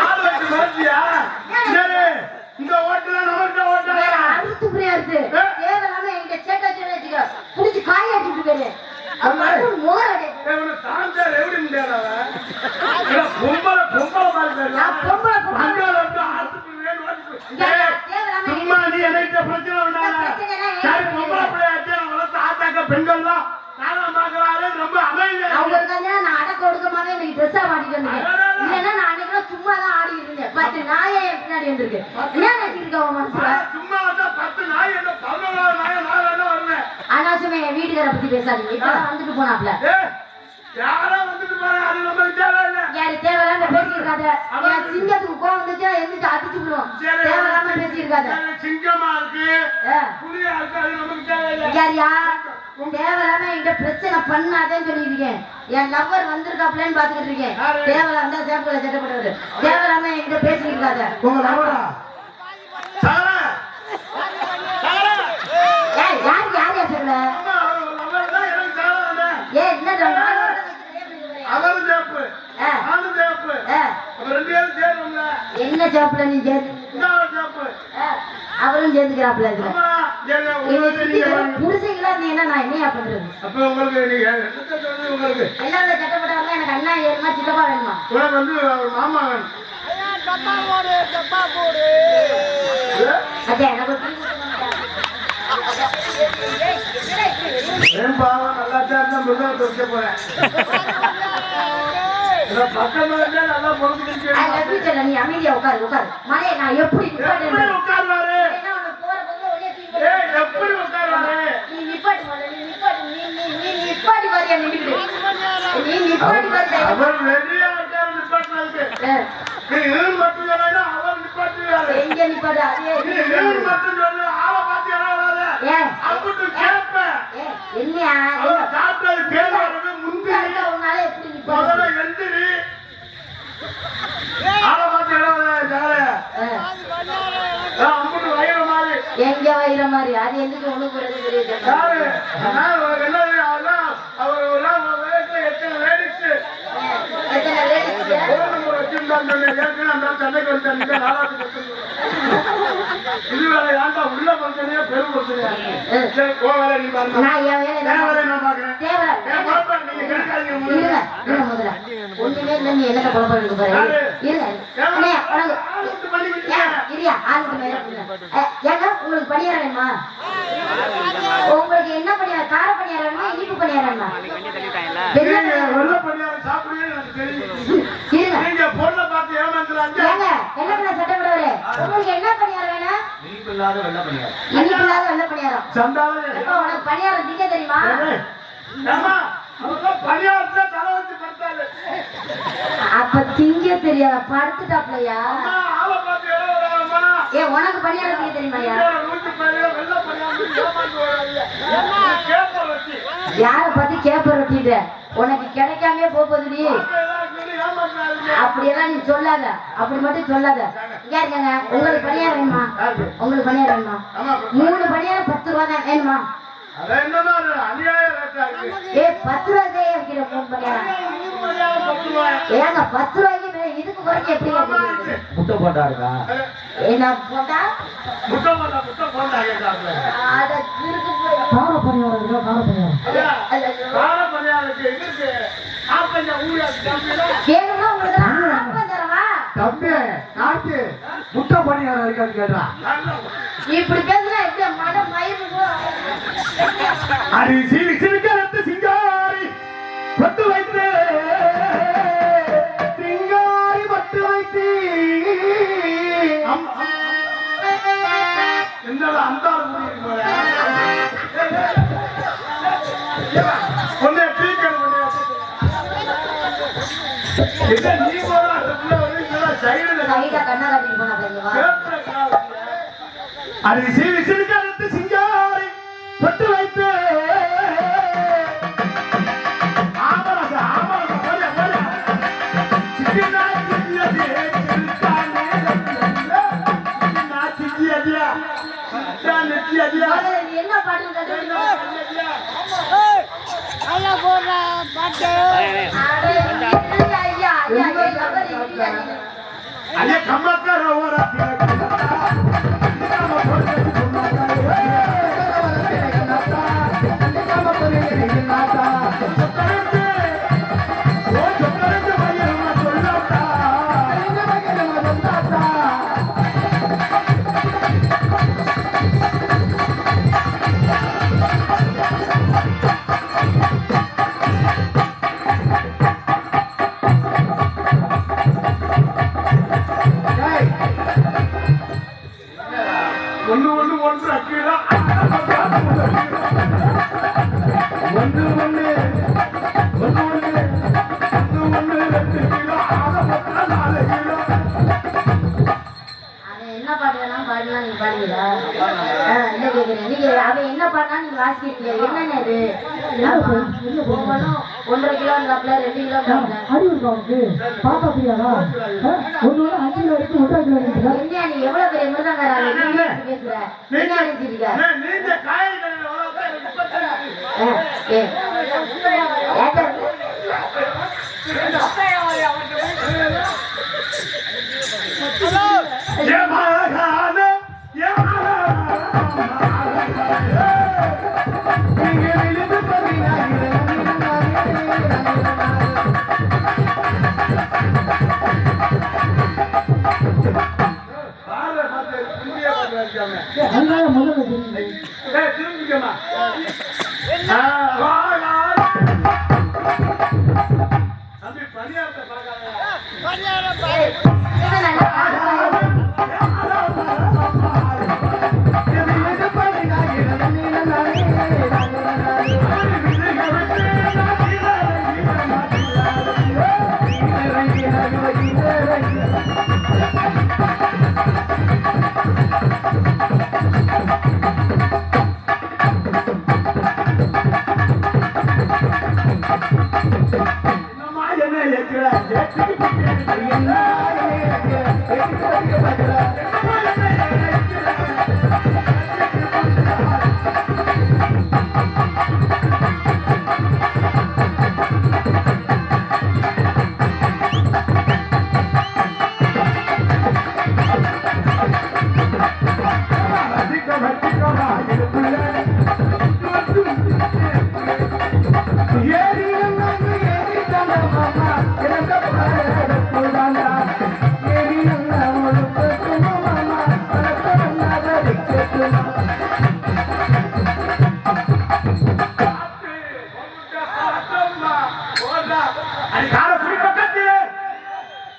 ஆள் வச்சு மாத்தியா இந்த ஓட்டுல நம்மகிட்ட ஓட்டல அறுத்து புரியா இருக்கு தேவையில்லாம என்கிட்ட சேட்டா வச்சுக்க புடிச்சு காய அடிச்சுட்டு போயிரு சும்மா நீ எனக்கு பிரச்சனை பெண்கள்லாம் ரொம்ப அமைதியா அவங்களுக்கு நான் அடக்க ஒடுக்கமாவே எனக்கு ட்ரெஸ்ஸா மாட்டிட்டு வந்தேன் இல்லைன்னா நான் அன்னைக்கு சும்மா தான் ஆடி இருந்தேன் 10 நாயே என் பின்னாடி வந்திருக்கு என்ன நினைச்சிருக்க உன் மனசுல சும்மா வந்தா 10 நாய் என்ன 11 நாய் நான் வேணா வருவேன் அனாவசியமா என் வீட்டுக்கார பத்தி பேசாதீங்க இப்ப வந்துட்டு போனாப்ல யாரோ வந்துட்டு போறேன் அது நமக்கு தேவையில்லை யாரு தேவையில்லாம பேசியிருக்காத என் சிங்கத்துக்கு கோவம் வந்துச்சுன்னா எந்திரிச்சு அடிச்சு விடுவோம் தேவையில்லாம பேசியிருக்காத சிங்கமா இருக்கு புலியா இருக்கு அது நமக்கு தேவையில்லை யாரியா தேவையில்லாம என்கிட்ட பிரச்சனை பண்ணாதேன்னு சொல்லியிருக்கேன் என் லவ்வர் வந்திருக்காப்லன்னு பாத்துக்கிட்டு இருக்கேன் தேவையில்லாம தான் சேப்புல சட்டப்பட்டவரு தேவையில்லாம என்கிட்ட பேசியிருக்காத உங்க லவ்வரா சாரா சாரா யார் யார் சொல்லல ஏ என்ன அவரும் சேப்பு நானும் சேப்பு ரெண்டு பேரும் சேரும்ல என்ன சேப்புல நீ சேர்ந்து சேப்பு அவரும் சேர்ந்துக்கிறாப்புல நீங்க புருஷங்களா இருந்தீங்கன்னா நான் என்னையா பண்றது அப்ப உங்களுக்கு நீங்க உங்களுக்கு எல்லாம் சட்டப்பட்டவங்க எனக்கு அண்ணா வேணுமா சித்தப்பா வேணுமா உனக்கு வந்து அவர் மாமா வேணும் அதே எனக்கு பாவம் நல்லா தான் மிருகம் வைக்க போறேன் பக்கமா இருந்தா நல்லா பொறுத்து நீ அமைதியா உட்காரு உட்காரு மனைய நான் எப்படி உட்காருவாரு எப்படி உட்காருவாரு நீ நிப்பாட்டு நீ நிப்பாட்டு நீ நிப்பாட்டி பாரியா நின்னுக்கிட்டு நீ நிப்பாட்டி பாரு அவர் வெளியே இருக்காரு நிப்பாட்டுறதுக்கு. நீ இவன் மட்டும் சொன்னா அவர் நிப்பாட்டுவாரு. எங்க நிப்பாட்டு அதே நீ இவன் மட்டும் சொல்லு, ஆளை பார்த்து இறங்காத. ஏன் அங்கிட்டு கேட்பேன். என்னையா அவர் சாப்பிட்டது கேள்வி முந்தி உன்னால எப்படி நிப்பாட்டு முதல்ல எந்திரி. ஆளை பார்த்து இறங்காத ஜாலே. அங்கிட்டு வயிறு மாதிரி எங்க வைர மாதிரி அது எதுக்கு ஒண்ணு தெரியுது யாரு? என்னது அதான் அவர் ஒரு வயசுல எத்தனை லேடிஸ் எத்தனை லேடிஸ் வச்சிருந்தான்னு சொன்னேன். ஏற்கனவே அந்த சண்டைக்கு வந்து நாலாவது இது வேலை ஏன்டா உள்ள பிரச்சனையா பெரும் பிரச்சனையா? சரி, போ வேலை நீ பாருங்க. நான் என் வேலை என் வேலையை நான் பாக்குறேன். தேவை என் குழப்பம் நீங்க கிடைக்காதீங்க முதல்ல. இருங்க முதல்ல ஒண்ணுமே இல்ல நீ என்ன குழப்பம் இருக்கு பாரு இருங்க அண்ணே, உனக்கு ஆளுக்கு பண்ணி ஏன், கொடுத்தீங்க. இரியா ஆளுக்கு மேல ஏங்க உங்களுக்கு பணியாரம் வேணுமா உங்களுக்கு என்ன பணியாரம் கார பணியாரம் வேணுமா இனிப்பு பணியாரம் வேணுமா வண்டி தள்ளிட்டாங்கல்ல. நீங்க வெள்ளை பணியாரம் சாப்பிடுவீங்கன்னு எனக்கு தெரியும். இருங்க நீங்க பொண்ணை பார்த்து ஏமாந்துறாங்க. ஏங்க என்ன பண்ண சட்டம் விடவரே உங்களுக்கு என்ன பணியாரம் வேணும் இனிப்பு இல்லாத வெள்ளை பணியாரம் சண்டாளே. அப்ப உனக்கு பணியாரம் திங்க தெரியுமா ஏம்மா, அவர்தான் பணியாரத்துல தலை வச்சு படுத்தாரு. அப்ப திங்க தெரியாத படுத்துட்டாப்லையா அம்மா, ஆளை பார்த்து ஏமாறாதம்மா. உனக்கு பணியாரம் திங்க தெரியுமாயா நூற்றி பணியாரம் வெள்ளை பணியாரம் ஏமாந்து வராதீங்க. கேப்ப வச்சு யார பத்தி கேப்ப ரொட்டிட்ட உனக்கு கிடைக்காம போகுது நீ ஏமாத்துறாங்க. அப்படியெல்லாம் நீ சொல்லாத அப்படி மட்டும் சொல்லாத இங்க இருக்காங்க உங்களுக்கு பணியாரம் வேணுமா உங்களுக்கு பணியாரம் வேணுமா ஆமா, 3 பணியாரம் 10 ரூபா தான் வேணுமா அதான் என்னமா அது அநியாய ரேட்டா இருக்கு. 10 ரூபாய்க்கே வைக்கிற 3 பணியாரம் நூறு பணியாரம் 10 ரூபாய். ஏங்க 10 ரூபாய்க்கு இதுக்கு குறைஞ்சு எப்படி வைக்கிறது? முட்டை போட்டா இருக்கா? என்ன போட்டா முட்டை போட்டாங்க சாப்பிட. அத கிறுக்கு போய் கார பணியாரம் இருக்கா? கார பணியாரம் கார பணியாரம் இருக்கு. எங்க இருக்கு? ஆப்பஞ்சா ஊழியா சாப்பிடுறா. வேணும்னா உங்களுக்கு நான் தரவா தம்பி நாட்டு முட்டை பணியாரம் இருக்கான்னு கேட்டா இப்படி பேசுனா எப்படி மனம் மயிறு அரிசி சிறுகரத்து சிங்காரி பட்டு வைத்து சிங்காரி பட்டு வைத்து என்னடா அந்த ஒன்னே டீக்கர் என்ன நீ போற அந்த புள்ள வந்து இதெல்லாம் சைடுல சைடா கண்ணா காட்டிட்டு போனா தெரியுமா அரிசி சிறுகரத்து சிங்காரி பட்டு வைத்து நீ என்ன பாட்டு கத்துக்கிட்டு அலே கம்மக்கார ஓரா ஒன்று அக்கீழா ஒன்று 2 கிலோ ஆக மொத்தம் 4 கிலோ. அவன் என்ன பாட்டு வேணாலும் பாடலாம் நீங்க பாடுவீங்களா என்ன கேக்குறேன் நீங்க அவன் என்ன பாடினா நீங்க வாசிக்கிறீங்க என்னென்ன இது ஒவ்வொன்றும் 1.5 கிலோ 2 கிலோ அறிவு இருக்கா உனக்கு? பாப்பா தெரியாதா? ஒண்ணு 5 கிலோ இருக்கு, 1.5 கிலோ இருக்கு. என்ன நீ எவ்வளவு பெரிய மிருதங்காரா பேசுற என்ன நினைச்சிருக்க நீங்க காய்கறி அதனால முதல்ல தெரியும். திரும்பிக்கமா தம்பி பணியாரத்தை பழகாத. என்ன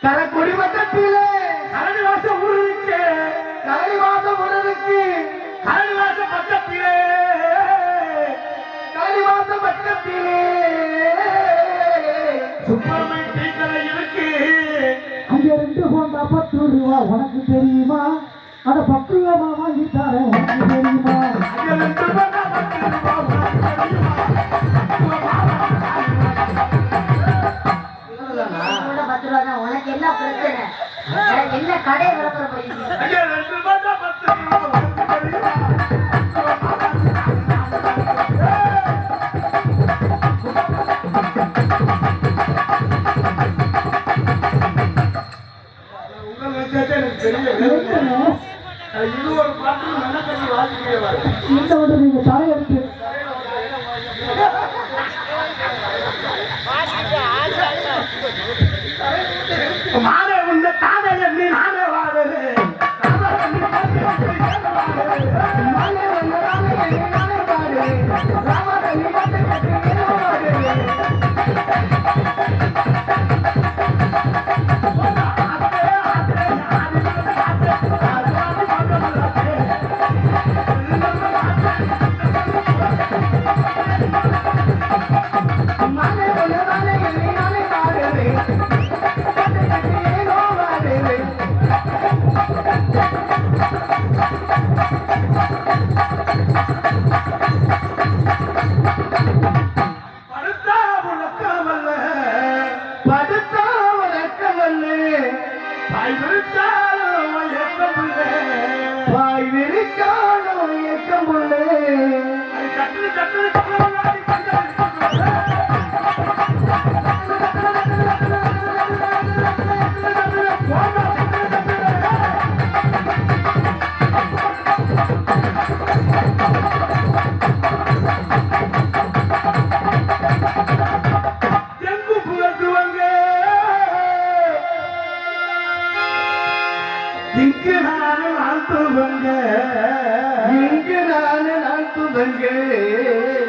கரக்குடி பக்கத்திலே கரடிவாசம் ஊருக்கு கரடிவாசம் ஊருக்கு கரடிவாசம் பக்கத்திலே கரடிவாசம் பக்கத்திலே சுப்பிரமணிய டீக்கடை இருக்கு. அங்க 2 போண்டா 10 ரூபா உனக்கு தெரியுமா? அத 10 ரூபா வாங்கி தரேன் உனக்கு தெரியுமா? அங்க 2 போண்டா 10 ரூபா உனக்கு தெரியுமா? உள்ள 10 ரூபா தான். உனக்கு என்ன பிரச்சனை? எனக்கு என்ன கடை விளம்பரம் பண்ணிருக்கீங்க? அங்க 2 போண்டா 10 ரூபா உனக்கு தெரியுமா? எனக்கு தெரியல. இது ஒரு பாட்டு நல்ல கட்டி வாசிக்கிறேன். இந்த வந்து நீங்க தலையெடுத்து மாறே உண்ட தானே எண்ணி நானே வாழவே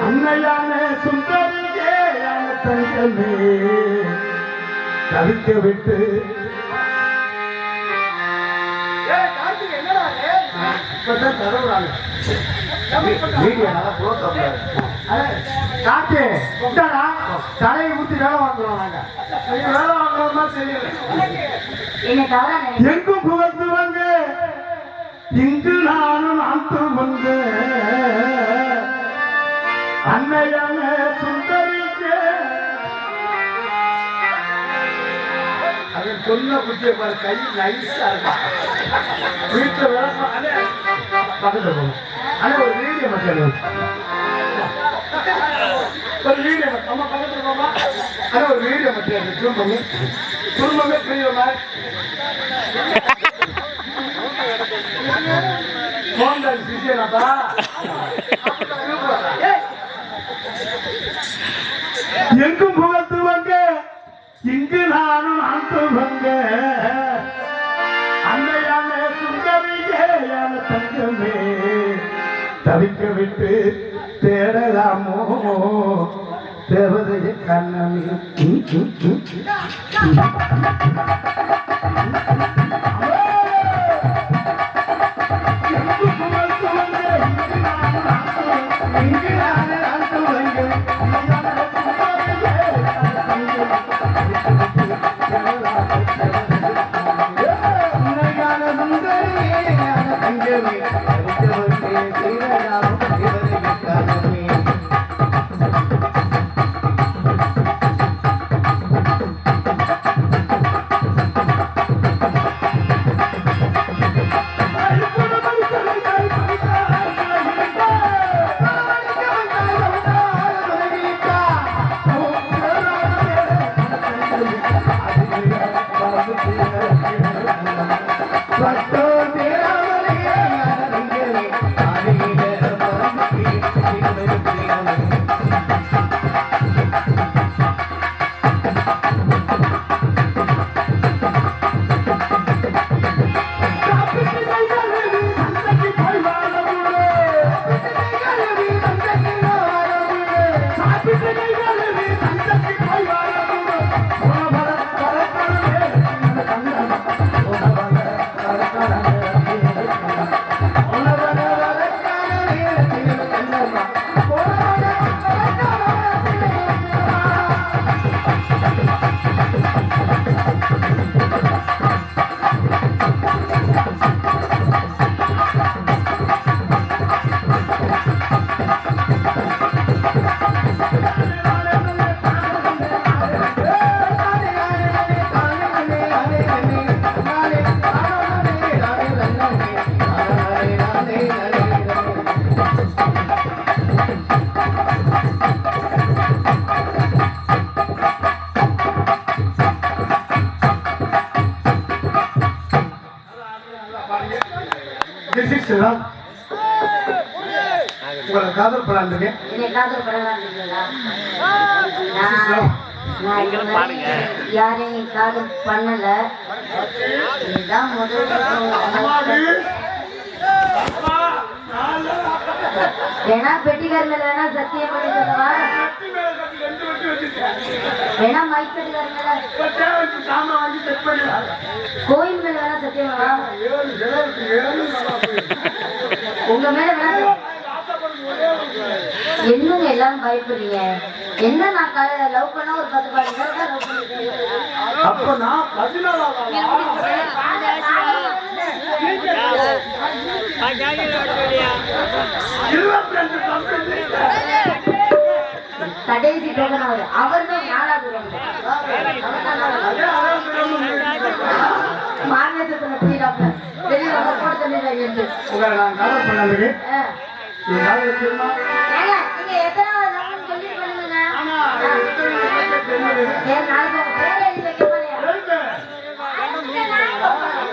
அன்னையான சுந்தரியே தங்கமே தவிக்க விட்டு காட்டு தலையை ஊத்தி வேலை வாங்குறோம் நாங்க வேலை வாங்குற மாதிரி தெரியல. என்ன தவறா நினைக்கிறீங்க? எங்கும் புகழ்ந்து வந்து இங்கு நானும் ஆத்து வந்து அன்னையான சுந்தரிக்கு அவன் சொன்ன புத்திய பாரு கை நைஸா இருக்கா வீட்டுல வேலை பக்கத்துல போகணும். ஆனா ஒரு வீடியோ மட்டும் ஒரு வீடியோ மட்டும் அம்மா பக்கத்துல போமா. ஆனா ஒரு வீடியோ மட்டும் இருக்கு குடும்பமே புரியுற மாதிரி மோகன்தாஸ் சிஷியனாப்பா. எங்கும் புகழ்த்து வங்க இங்கு நானும் ஆண்டு வங்க அன்னையான சுந்தரியான தங்கமே தவிக்க விட்டு தேடலாமோ தேவதைய கண்ணமே. நாள் உங்களை காதல் பண்ண இருக்கேன். என்னை காதல் பண்ணலாம் இருக்கீங்களா? நான் நீங்களும் பாருங்க. யாரையும் காதல் பண்ணல. இதுதான் முதல் வேணா பெட்டிக்கார் மேல வேணா சத்தியம் பண்ணி சொல்லவா? வேணா மைக் பெட்டிக்கார் மேல கோயில் மேல வேணா சத்தியம் பண்ணவா? உங்க மேல வேணா என்னங்க எல்லாரும் பயப்படுறீங்க? என்ன நான் லவ் பண்ணா ஒரு 10-12 நேரம் தான் லவ் பண்ணிருக்கேன். அப்ப நான் 14 கடைசி பேசினவர் அவர் தான் 4வது மாநிலத்துல போயிடாப்ல வெளியில போட சொல்லிடுறாங்க. உங்களை நான் காதல் பண்ண இருக்கேன். நீ காதல் தெரியுமா? நீங்க எத்தனாவது லவ்னு சொல்லி பண்ணுங்க. ஆனா தெரியுது. என் நாளைக்கு உங்க பேரை எழுதி வைக்க போறியா?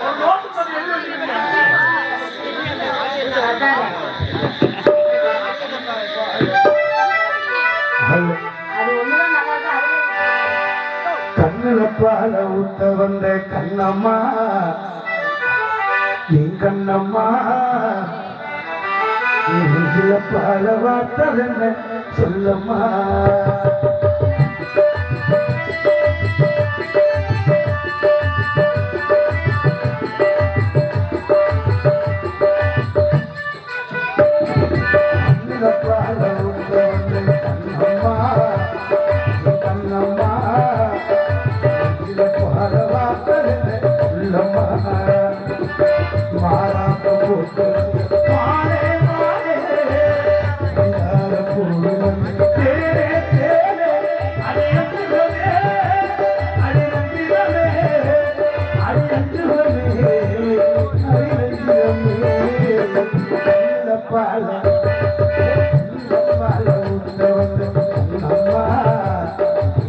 ஒரு நோட்டு பண்ணி எழுதி வச்சிருக்கேன். அதானே. அது ஒண்ணுதான் நல்லா இருக்கு. அது கண்ணுல பால ஊத்த வந்த கண்ணம்மா நீ கண்ணம்மா நீல பால வார்த்ததென்ன சொல்லம்மா. கண்ணுல பால ஊத்த வந்த கண்ணம்மா நீ கண்ணம்மா மாறாத போட்டு மாறே மாறே தேரே தேரே அடையந்துவே அடையந்துவே அடையந்துவே அடையந்துவே பால பால உண்டவன் கண்ணம்மா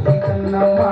நீ கண்ணம்மா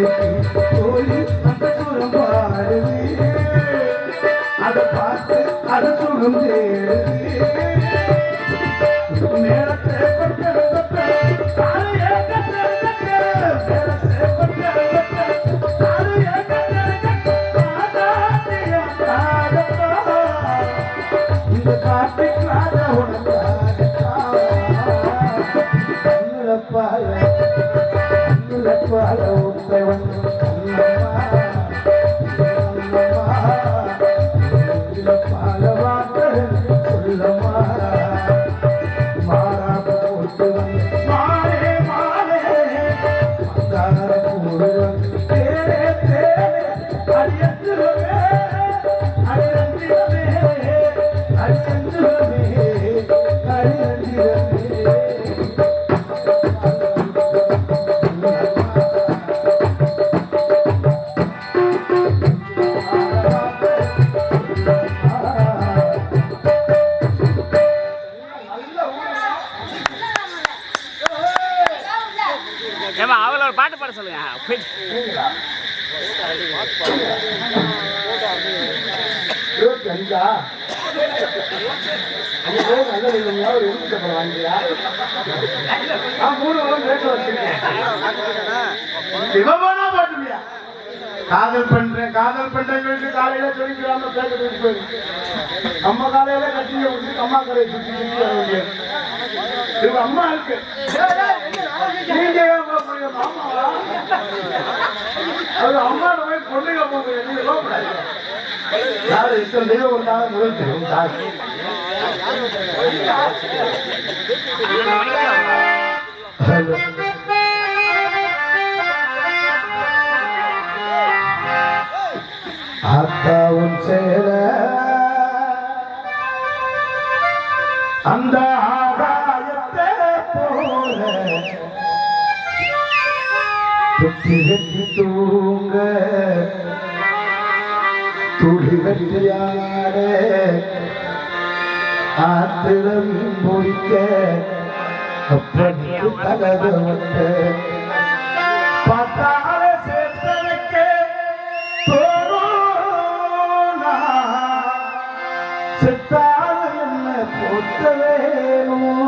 கோழி அந்த சுரம் பாடுது அதை பார்த்து அது சுகம் தேடுது நேரத்தை இந்த காட்டுக்காக உனக்காக உத்தவன் பால வார்த்தவன் சொல்லமா மாறா போட்டு மாறே மாறே மந்தார கூடுவன் தேரே தேரே அடியத்துவே அடியந்திரமே அடியந்திரமே அடியந்திரமே ஏமா அவளை ஒரு பாட்டு பாட சொல்லுங்க போயிட்டு. காதல் பண்றேன் காலையில சொல்லிக்கிறாம பேசிட்டு போயிருக்கு அம்மா காலையில கட்டிங்க விட்டு அம்மா கரையை சுத்தி சுத்தி வர வேண்டியது இது அம்மா இருக்கு நீங்க ஏன் போறீங்க மாமாவா அது அம்மாட போய் பொண்ணுங்க போகிறீங்க நீங்க போகக்கூடாது யாரு இத்தனை தெய்வம் இருந்தாங்க முதல் தெரியும் ஆத்தாவும் சேர அந்த ஆகாயத்தை போல தொட்டி கட்டி தூங்க துளி கட்டியாட ஆத்திரம் முடிக்க அப்படி தகவட்ட பார்த்தால சேர்த்தவைக்க சித்தால என்ன போத்த வேணும்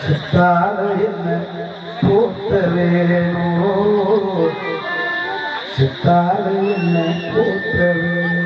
சித்தால என்ன போத்த வேணும் சித்தால என்ன போத்த வேணும்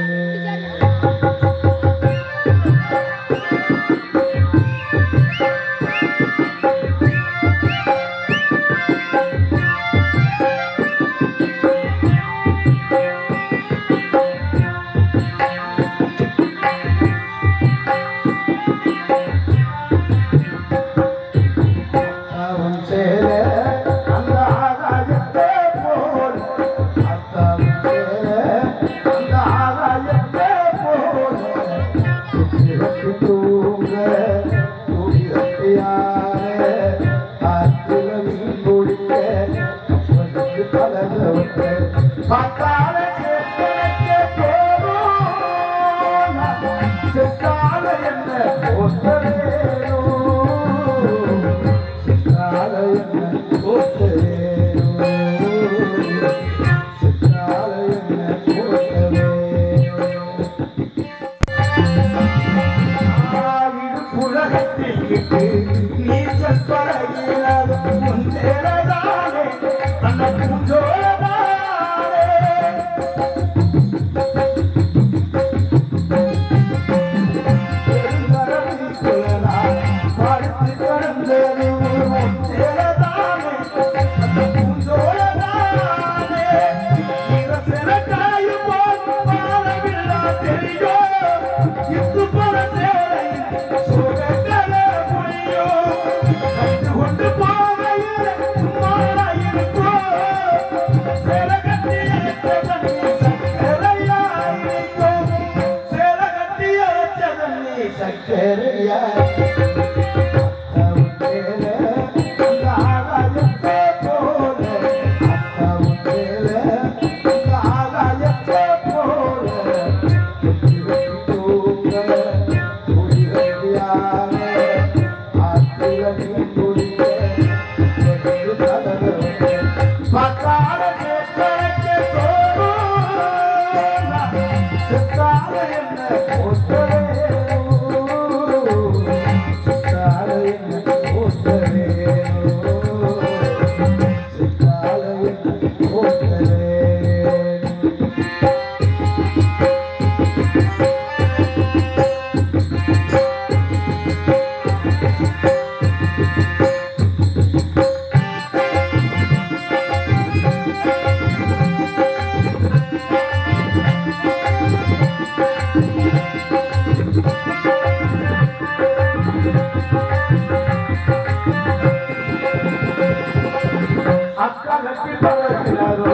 அக்கா கட்டி பழகினாரோ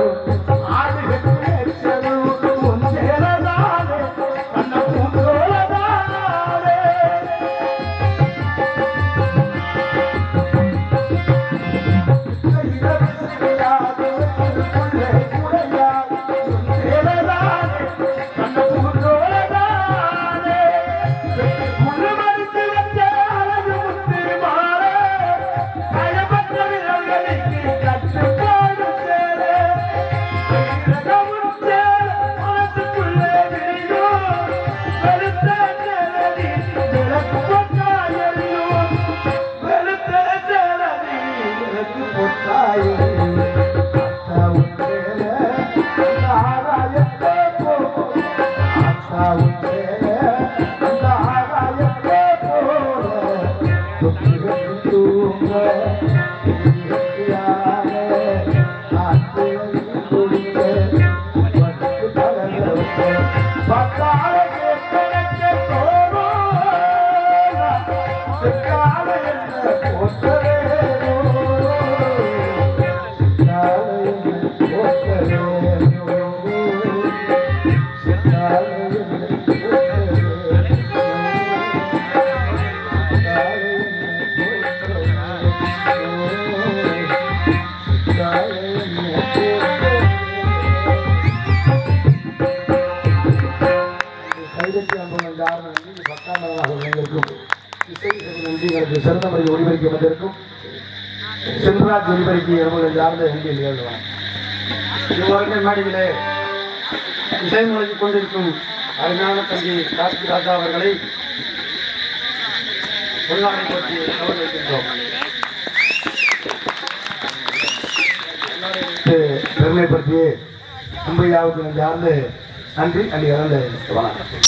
ஆடு கட்டி அடிச்சதோ முந்தேலதானே கண்ண பூந்தோலதானே சிறந்த முறையில் ஒளிபரிக்க வந்திருக்கும் செல்வராஜ் ஒளிபரிக்கு எவ்வளவு சார்ந்த நன்றியில் எழுதுவான் இதுவரைக்கும் மேடையிலே இசை முழங்கிக் கொண்டிருக்கும் அருமையான தங்கி கார்த்தி ராஜா அவர்களை பொன்னாடை போற்றி கவர்ந்திருக்கின்றோம். பெருமைப்படுத்தி மும்பையாவுக்கு சார்ந்து நன்றி அள்ளி இறந்து வணக்கம்.